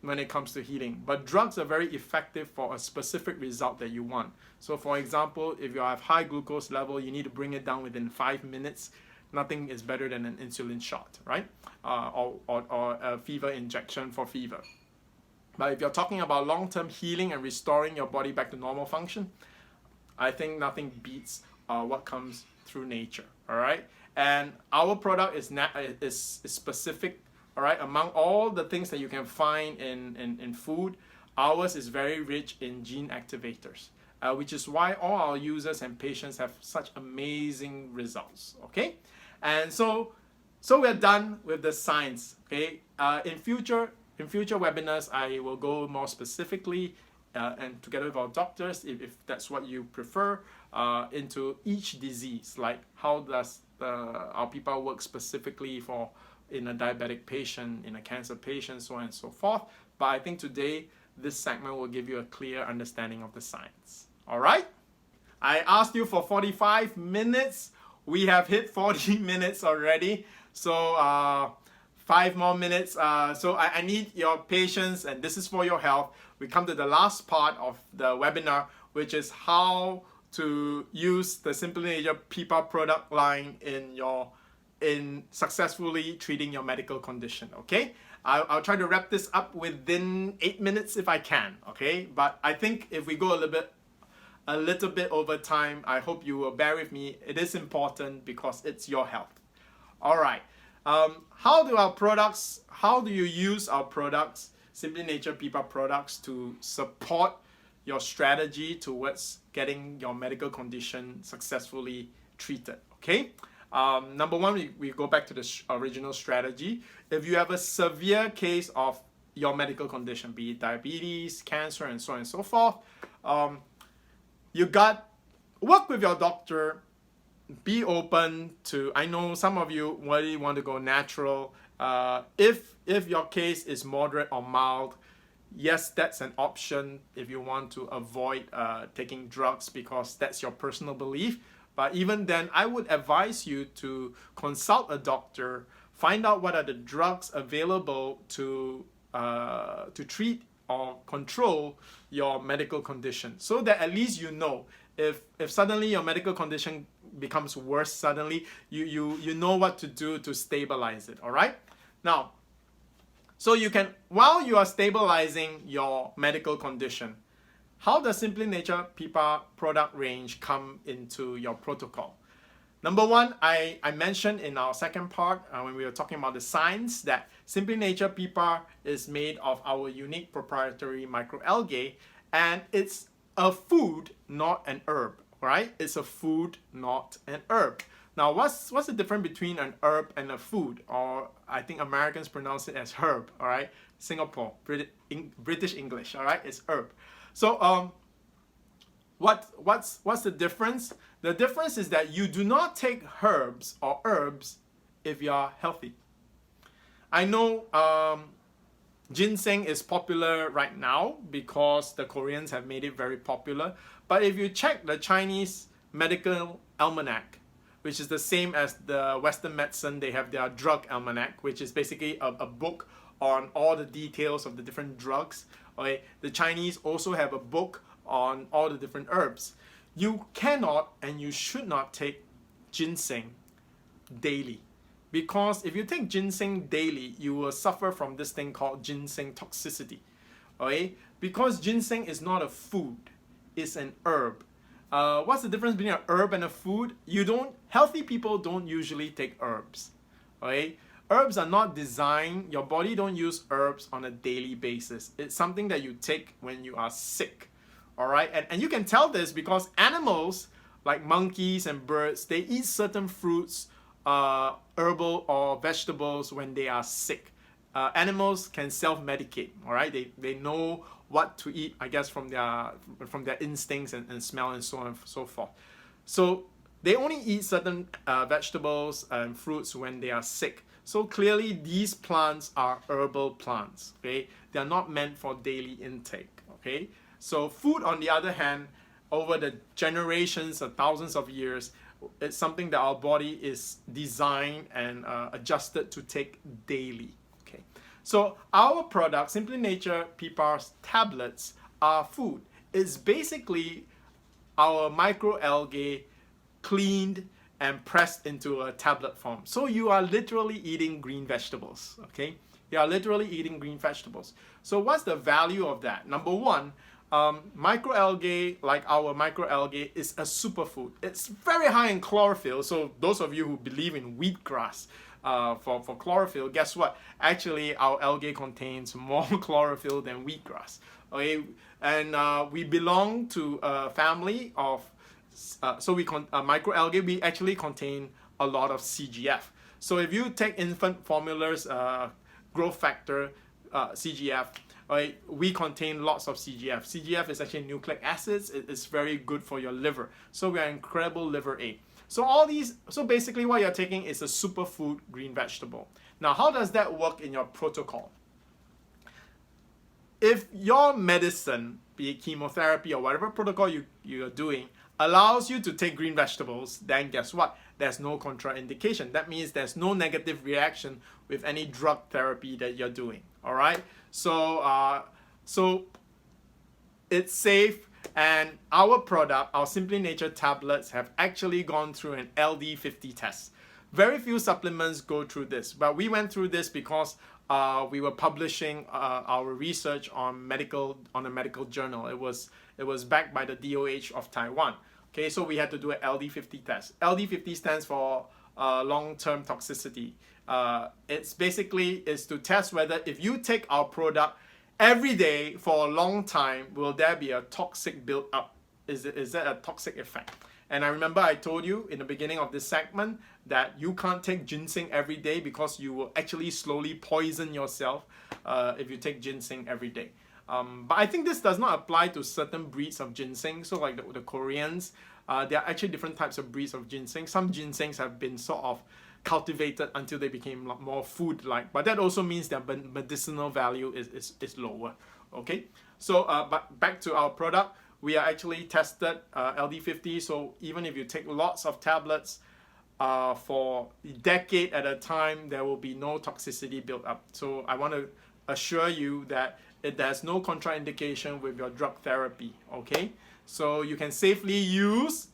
when it comes to healing. But drugs are very effective for a specific result that you want. So for example, if you have high glucose level, you need to bring it down within 5 minutes. Nothing is better than an insulin shot, right? Or a fever injection for fever. But if you're talking about long-term healing and restoring your body back to normal function, I think nothing beats what comes through nature, all right? And our product is specific, all right? Among all the things that you can find in food, ours is very rich in gene activators, which is why all our users and patients have such amazing results, okay? And so we're done with the science, okay? In future webinars, I will go more specifically and together with our doctors, if that's what you prefer, into each disease, like how does our PPAR work specifically in a diabetic patient, in a cancer patient, so on and so forth. But I think today, this segment will give you a clear understanding of the science. All right? I asked you for 45 minutes. We have hit 40 minutes already. So 5 more minutes. So I need your patience, and this is for your health. We come to the last part of the webinar, which is how to use the SimplyNature PPAR product line in successly treating your medical condition, okay? I'll try to wrap this up within 8 minutes if I can, okay? But I think if we go a little bit over time, I hope you will bear with me. It is important because it's your health. All right. How do you use our products, SimplyNature PPAR products, to support your strategy towards getting your medical condition successfully treated, okay? Number one, we go back to the original strategy. If you have a severe case of your medical condition, be it diabetes, cancer, and so on and so forth, work with your doctor. Be open to, I know some of you really want to go natural. If your case is moderate or mild, yes, that's an option if you want to avoid taking drugs because that's your personal belief. But even then, I would advise you to consult a doctor, find out what are the drugs available to treat or control your medical condition, so that at least you know if suddenly your medical condition becomes worse suddenly, you know what to do to stabilize it. All right. Now, so you can, while you are stabilizing your medical condition, how does SimplyNature PPAR product range come into your protocol? Number one, I mentioned in our second part when we were talking about the science that SimplyNature PPAR is made of our unique proprietary microalgae, and it's a food, not an herb, right? It's a food, not an herb. Now, what's the difference between an herb and a food? Or I think Americans pronounce it as herb, all right? Singapore, British English, all right? It's herb. So what's the difference? The difference is that you do not take herbs or herbs if you are healthy. I know Ginseng is popular right now because the Koreans have made it very popular. But if you check the Chinese medical almanac, which is the same as the Western medicine, they have their drug almanac, which is basically a book on all the details of the different drugs. Okay, the Chinese also have a book on all the different herbs. You cannot and you should not take ginseng daily, because if you take ginseng daily, you will suffer from this thing called ginseng toxicity. Okay, because ginseng is not a food, it's an herb. What's the difference between an herb and a food? Healthy people don't usually take herbs. Okay, herbs are not designed, your body don't use herbs on a daily basis. It's something that you take when you are sick. All right, and you can tell this because animals like monkeys and birds, they eat certain fruits, herbal or vegetables when they are sick. Animals can self-medicate. All right, they know what to eat, I guess, from their instincts and smell and so on and so forth. So they only eat certain vegetables and fruits when they are sick. So clearly these plants are herbal plants. Okay, they are not meant for daily intake. Okay, so food, on the other hand, over the generations or thousands of years, it's something that our body is designed and adjusted to take daily. Okay, so our product, SimplyNature PPARS tablets, are food. It's basically our microalgae cleaned and pressed into a tablet form. So you are literally eating green vegetables. Okay, you are literally eating green vegetables. So what's the value of that? Number one, microalgae, like our microalgae, is a superfood. It's very high in chlorophyll. So those of you who believe in wheatgrass for chlorophyll, guess what? Actually, our algae contains more chlorophyll than wheatgrass. Okay, and we belong to a family of microalgae. We actually contain a lot of CGF. So if you take infant formulas, growth factor, CGF, right, we contain lots of CGF. CGF is actually nucleic acids. It's very good for your liver. So we are incredible liver aid. So basically what you're taking is a superfood green vegetable. Now, how does that work in your protocol? If your medicine, be it chemotherapy or whatever protocol you're doing, allows you to take green vegetables, then guess what? There's no contraindication. That means there's no negative reaction with any drug therapy that you're doing. All right. So it's safe, and our product, our SimplyNature tablets, have actually gone through an LD50 test. Very few supplements go through this, but we went through this because we were publishing our research on a medical journal. It was backed by the DOH of Taiwan. Okay, so we had to do an LD50 test. LD50 stands for long-term toxicity. It's basically to test whether if you take our product every day for a long time, will there be a toxic build-up? Is that a toxic effect? And I remember I told you in the beginning of this segment that you can't take ginseng every day because you will actually slowly poison yourself if you take ginseng every day. But I think this does not apply to certain breeds of ginseng. So like the Koreans, there are actually different types of breeds of ginseng. Some ginsengs have been sort of cultivated until they became more food-like. But that also means their medicinal value is lower. Okay, so but back to our product. We are actually tested LD50. So even if you take lots of tablets for a decade at a time, there will be no toxicity built up. So I want to assure you that there's no contraindication with your drug therapy. Okay, so you can safely use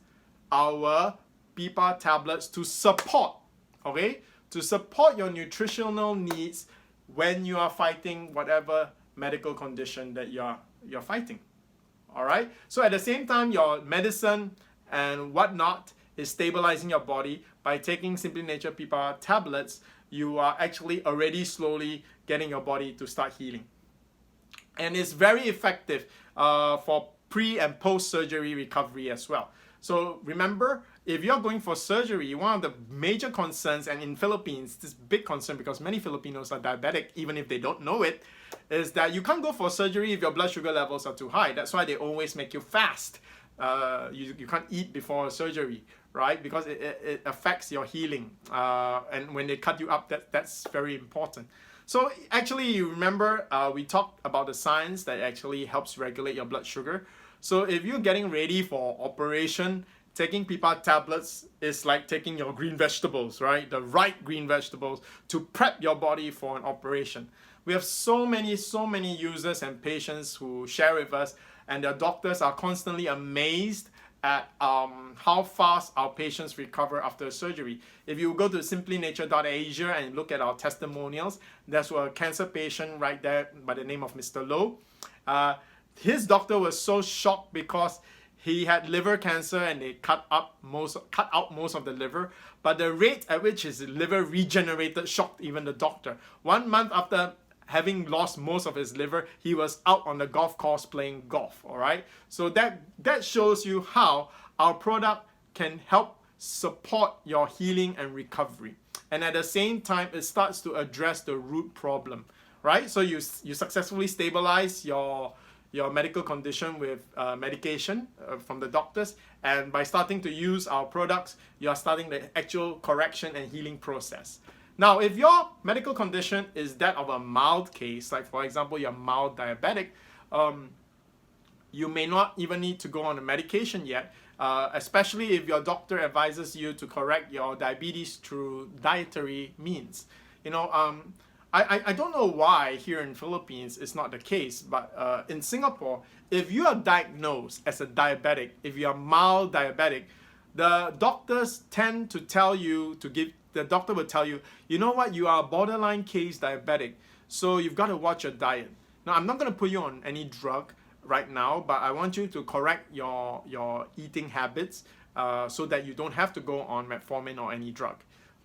our PPAR tablets to support your nutritional needs when you are fighting whatever medical condition that you're fighting. All right, so at the same time, your medicine and whatnot is stabilizing your body. By taking SimplyNature PPAR tablets, you are actually already slowly getting your body to start healing. And it's very effective for pre and post surgery recovery as well. So remember, if you're going for surgery, one of the major concerns, and in Philippines, this big concern because many Filipinos are diabetic, even if they don't know it, is that you can't go for surgery if your blood sugar levels are too high. That's why they always make you fast. You can't eat before surgery, right? Because it affects your healing. And when they cut you up, that's very important. So actually, you remember we talked about the science that actually helps regulate your blood sugar. So if you're getting ready for operation, taking PPAR tablets is like taking your green vegetables, right? The right green vegetables to prep your body for an operation. We have so many users and patients who share with us, and their doctors are constantly amazed at how fast our patients recover after surgery. If you go to simplynature.asia and look at our testimonials, there's a cancer patient right there by the name of Mr. Low. His doctor was so shocked because he had liver cancer and they cut out most of the liver, but the rate at which his liver regenerated shocked even the doctor. 1 month after having lost most of his liver, he was out on the golf course playing golf. All right, so that shows you how our product can help support your healing and recovery, and at the same time it starts to address the root problem, right? So you successfully stabilize your medical condition with medication from the doctors, and by starting to use our products, you are starting the actual correction and healing process. Now, if your medical condition is that of a mild case, like for example, you're mild diabetic, you may not even need to go on a medication yet, especially if your doctor advises you to correct your diabetes through dietary means. You know, I don't know why here in Philippines it's not the case, but in Singapore, if you are diagnosed as a diabetic, if you are mild diabetic, the doctors tend to tell you the doctor will tell you, you know what, you are a borderline case diabetic, so you've got to watch your diet. Now, I'm not going to put you on any drug right now, but I want you to correct your eating habits so that you don't have to go on metformin or any drug.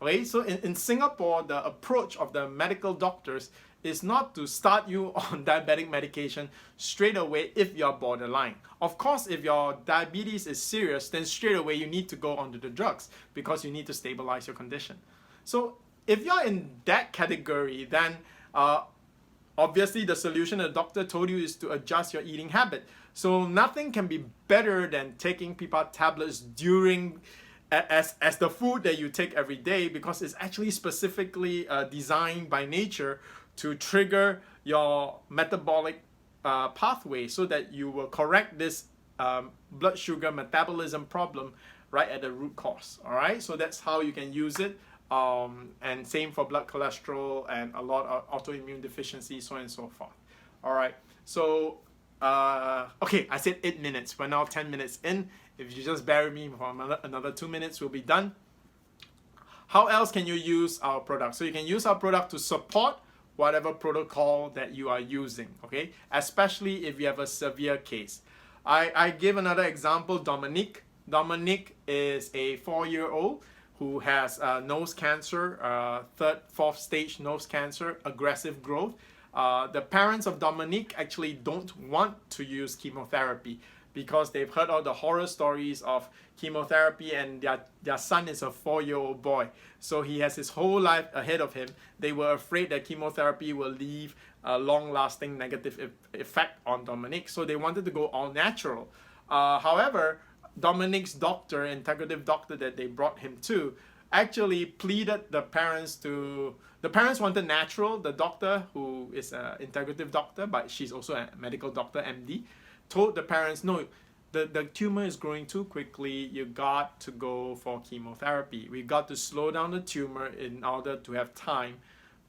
Okay, so in Singapore, the approach of the medical doctors is not to start you on diabetic medication straight away if you're borderline. Of course, if your diabetes is serious, then straight away you need to go onto the drugs because you need to stabilize your condition. So if you're in that category, then obviously the solution the doctor told you is to adjust your eating habit. So nothing can be better than taking PPAR tablets during as the food that you take every day, because it's actually specifically designed by nature to trigger your metabolic pathway so that you will correct this blood sugar metabolism problem right at the root cause. All right, so that's how you can use it. And same for blood cholesterol and a lot of autoimmune deficiencies, so on and so forth. All right, so okay, I said 8 minutes. We're now 10 minutes in. If you just bear with me for another 2 minutes, we'll be done. How else can you use our product? So you can use our product to support whatever protocol that you are using, okay? Especially if you have a severe case. I give another example, Dominique. Dominique is a 4-year-old who has nose cancer, 3rd, 4th stage nose cancer, aggressive growth. The parents of Dominique actually don't want to use chemotherapy because they've heard all the horror stories of chemotherapy, and their son is a 4-year-old boy. So he has his whole life ahead of him. They were afraid that chemotherapy will leave a long-lasting negative effect on Dominique. So they wanted to go all natural. However, Dominique's doctor, integrative doctor that they brought him to, actually pleaded the parents wanted natural. The doctor, who is an integrative doctor, but she's also a medical doctor, MD, told the parents, no, the tumor is growing too quickly. You got to go for chemotherapy. We got to slow down the tumor in order to have time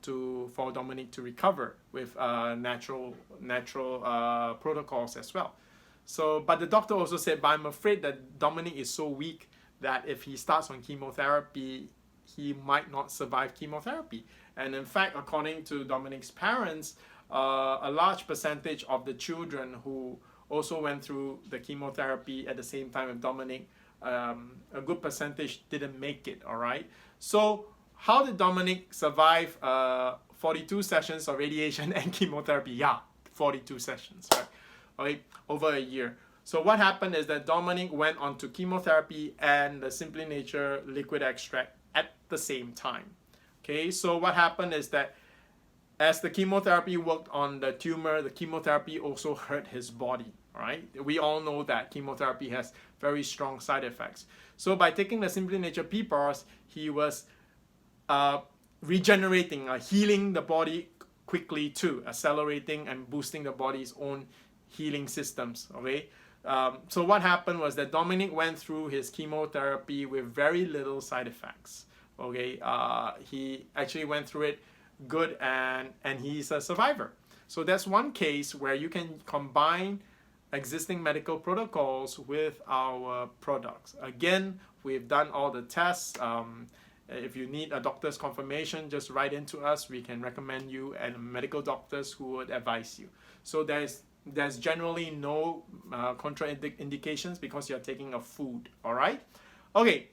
for Dominique to recover with natural protocols as well. So, but the doctor also said, but I'm afraid that Dominique is so weak that if he starts on chemotherapy, he might not survive chemotherapy. And in fact, according to Dominique's parents, a large percentage of the children who also went through the chemotherapy at the same time with Dominique, a good percentage didn't make it, all right? So how did Dominique survive 42 sessions of radiation and chemotherapy? Yeah, 42 sessions, right? Okay, over a year. So what happened is that Dominique went on to chemotherapy and the SimplyNature liquid extract at the same time. Okay, so what happened is that as the chemotherapy worked on the tumor, the chemotherapy also hurt his body, right? We all know that chemotherapy has very strong side effects. So by taking the SimplyNature PPARS, he was regenerating, healing the body quickly too, accelerating and boosting the body's own healing systems. Okay, so what happened was that Dominic went through his chemotherapy with very little side effects. Okay, he actually went through it good, and he's a survivor. So that's one case where you can combine existing medical protocols with our products. Again, we've done all the tests. If you need a doctor's confirmation, just write into us. We can recommend you and medical doctors who would advise you. So there's generally no contraindications because you're taking a food. All right. Okay.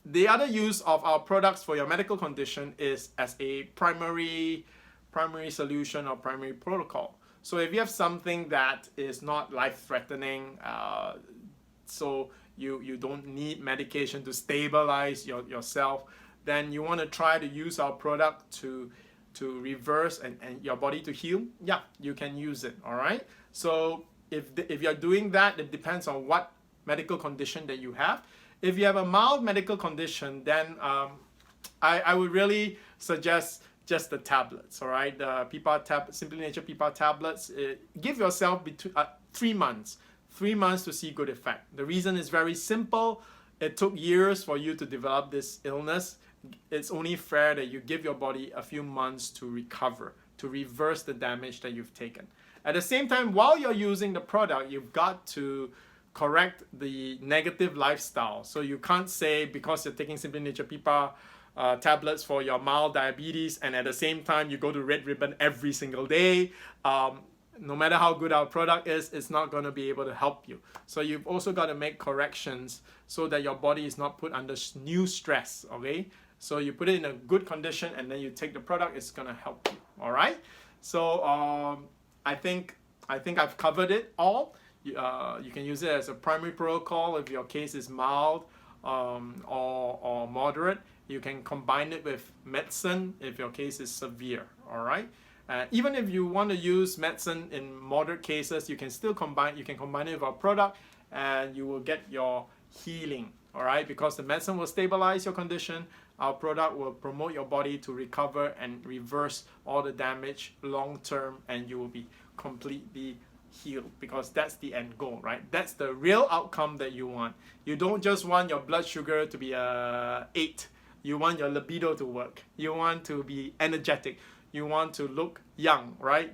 The other use of our products for your medical condition is as a primary solution or primary protocol. So if you have something that is not life-threatening, so you don't need medication to stabilize yourself, then you want to try to use our product to reverse and your body to heal. Yeah, you can use it. All right. So if you're doing that, it depends on what medical condition that you have. If you have a mild medical condition, then I would really suggest just the tablets. All right, the SimplyNature PPAR tablets. Give yourself between 3 months. 3 months to see good effect. The reason is very simple. It took years for you to develop this illness. It's only fair that you give your body a few months to recover, to reverse the damage that you've taken. At the same time, while you're using the product, you've got to correct the negative lifestyle. So you can't say because you're taking SimplyNature PPAR tablets for your mild diabetes and at the same time you go to Red Ribbon every single day. No matter how good our product is, it's not going to be able to help you. So you've also got to make corrections so that your body is not put under new stress. Okay, so you put it in a good condition and then you take the product, it's going to help you. All right, so I think I've covered it all. You can use it as a primary protocol if your case is mild or moderate. You can combine it with medicine if your case is severe. All right. Even if you want to use medicine in moderate cases, you can still combine. You can combine it with our product, and you will get your healing. All right, because the medicine will stabilize your condition. Our product will promote your body to recover and reverse all the damage long term, and you will be completely healed, because that's the end goal, right? That's the real outcome that you want. You don't just want your blood sugar to be 8. You want your libido to work. You want to be energetic. You want to look young, right?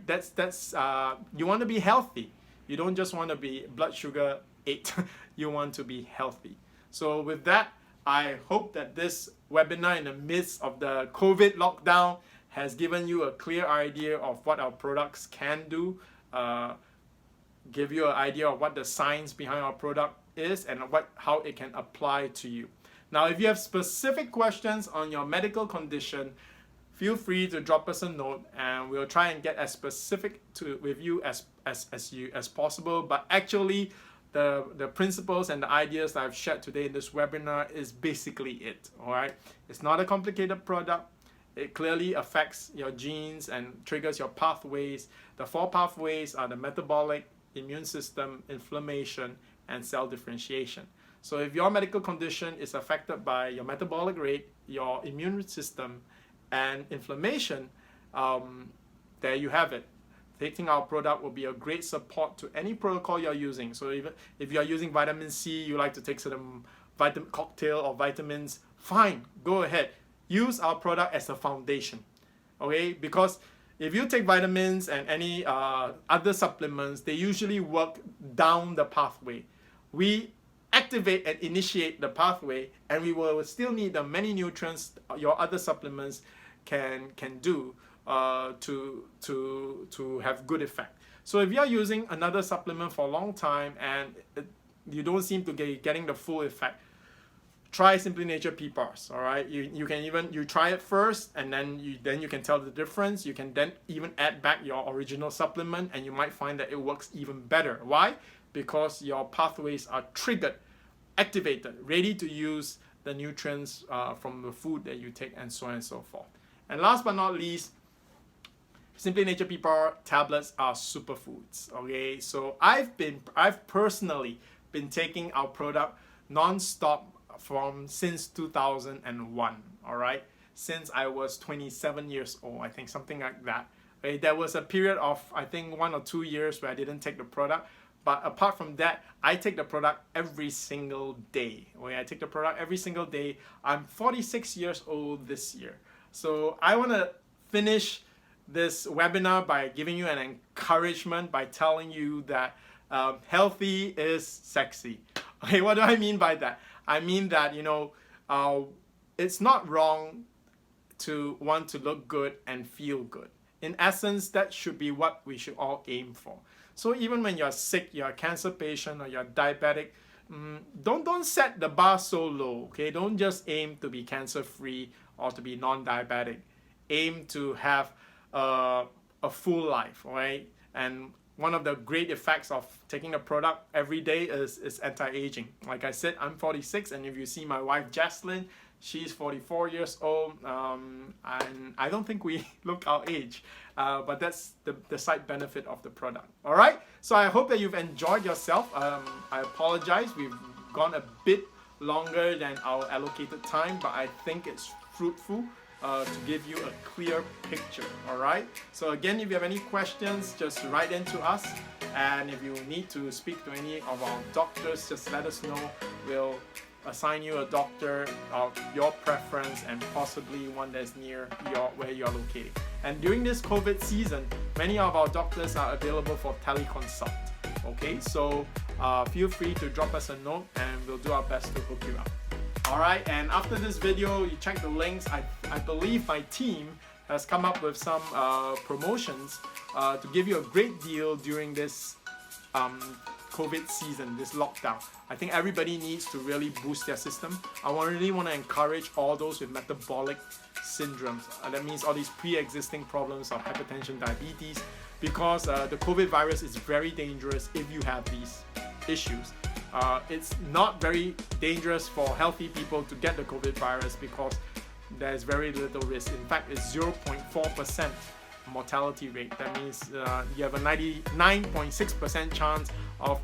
You want to be healthy. You don't just want to be blood sugar 8. You want to be healthy. So with that, I hope that this webinar in the midst of the COVID lockdown has given you a clear idea of what our products can do, give you an idea of what the science behind our product is and how it can apply to you. Now, if you have specific questions on your medical condition, feel free to drop us a note and we'll try and get as specific with you as possible. But actually, the principles and the ideas that I've shared today in this webinar is basically it. All right, it's not a complicated product. It clearly affects your genes and triggers your pathways. The 4 pathways are the metabolic, immune system, inflammation, and cell differentiation. So if your medical condition is affected by your metabolic rate, your immune system, and inflammation, there you have it. Taking our product will be a great support to any protocol you're using. So even if you're using vitamin C, you like to take certain vitamin cocktail or vitamins, fine, go ahead. Use our product as a foundation, okay? Because if you take vitamins and any other supplements, they usually work down the pathway. We activate and initiate the pathway, and we will still need the many nutrients your other supplements can do to have good effect. So if you're using another supplement for a long time and you don't seem to be getting the full effect, try SimplyNature PPARS. All right, you can try it first, and then you can tell the difference. You can then even add back your original supplement, and you might find that it works even better. Why? Because your pathways are triggered, activated, ready to use the nutrients from the food that you take, and so on and so forth. And last but not least, SimplyNature PPAR tablets are superfoods. Okay, so I've personally been taking our product non-stop since 2001. All right, since I was 27 years old, I think, something like that. Okay, there was a period of, I think, 1 or 2 years where I didn't take the product. But apart from that, I take the product every single day. Okay, I take the product every single day. I'm 46 years old this year. So I want to finish this webinar by giving you an encouragement by telling you that healthy is sexy. Okay, what do I mean by that? I mean that, you know, it's not wrong to want to look good and feel good. In essence, that should be what we should all aim for. So even when you're sick, you're a cancer patient or you're diabetic, don't set the bar so low, okay? Don't just aim to be cancer-free or to be non-diabetic. Aim to have a full life, right? And one of the great effects of taking a product every day is anti-aging. Like I said, I'm 46, and if you see my wife, Jaslyn, she's 44 years old, and I don't think we look our age, but that's the side benefit of the product. All right, so I hope that you've enjoyed yourself. I apologize, we've gone a bit longer than our allocated time, but I think it's fruitful to give you a clear picture. All right, so again, if you have any questions, just write in to us, and if you need to speak to any of our doctors, just let us know. We'll assign you a doctor of your preference and possibly one that's near where you're located. And during this COVID season, many of our doctors are available for teleconsult. Okay, so feel free to drop us a note and we'll do our best to hook you up. Alright, and after this video, you check the links. I believe my team has come up with some promotions to give you a great deal during this COVID season, this lockdown. I think everybody needs to really boost their system. I really want to encourage all those with metabolic syndromes. That means all these pre-existing problems of hypertension, diabetes, because the COVID virus is very dangerous if you have these issues. It's not very dangerous for healthy people to get the COVID virus because there's very little risk. In fact, it's 0.4% mortality rate. That means you have a 99.6% chance of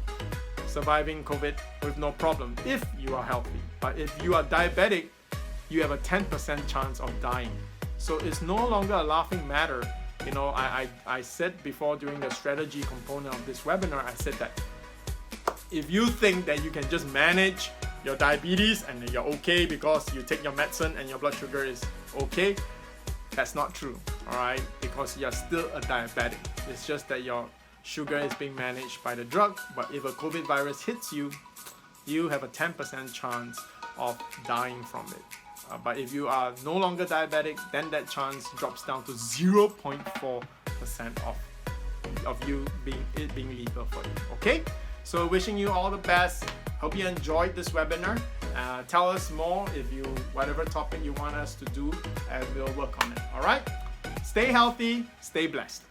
surviving COVID with no problem if you are healthy. But if you are diabetic, you have a 10% chance of dying. So it's no longer a laughing matter. You know, I said before during the strategy component of this webinar, I said that if you think that you can just manage your diabetes and you're okay because you take your medicine and your blood sugar is okay, that's not true, all right? Because you're still a diabetic. It's just that your sugar is being managed by the drug, but if a COVID virus hits you, you have a 10% chance of dying from it. But if you are no longer diabetic, then that chance drops down to 0.4% of you being lethal for you, okay? So wishing you all the best. Hope you enjoyed this webinar. Tell us more if you, whatever topic you want us to do, and we'll work on it, all right? Stay healthy, stay blessed.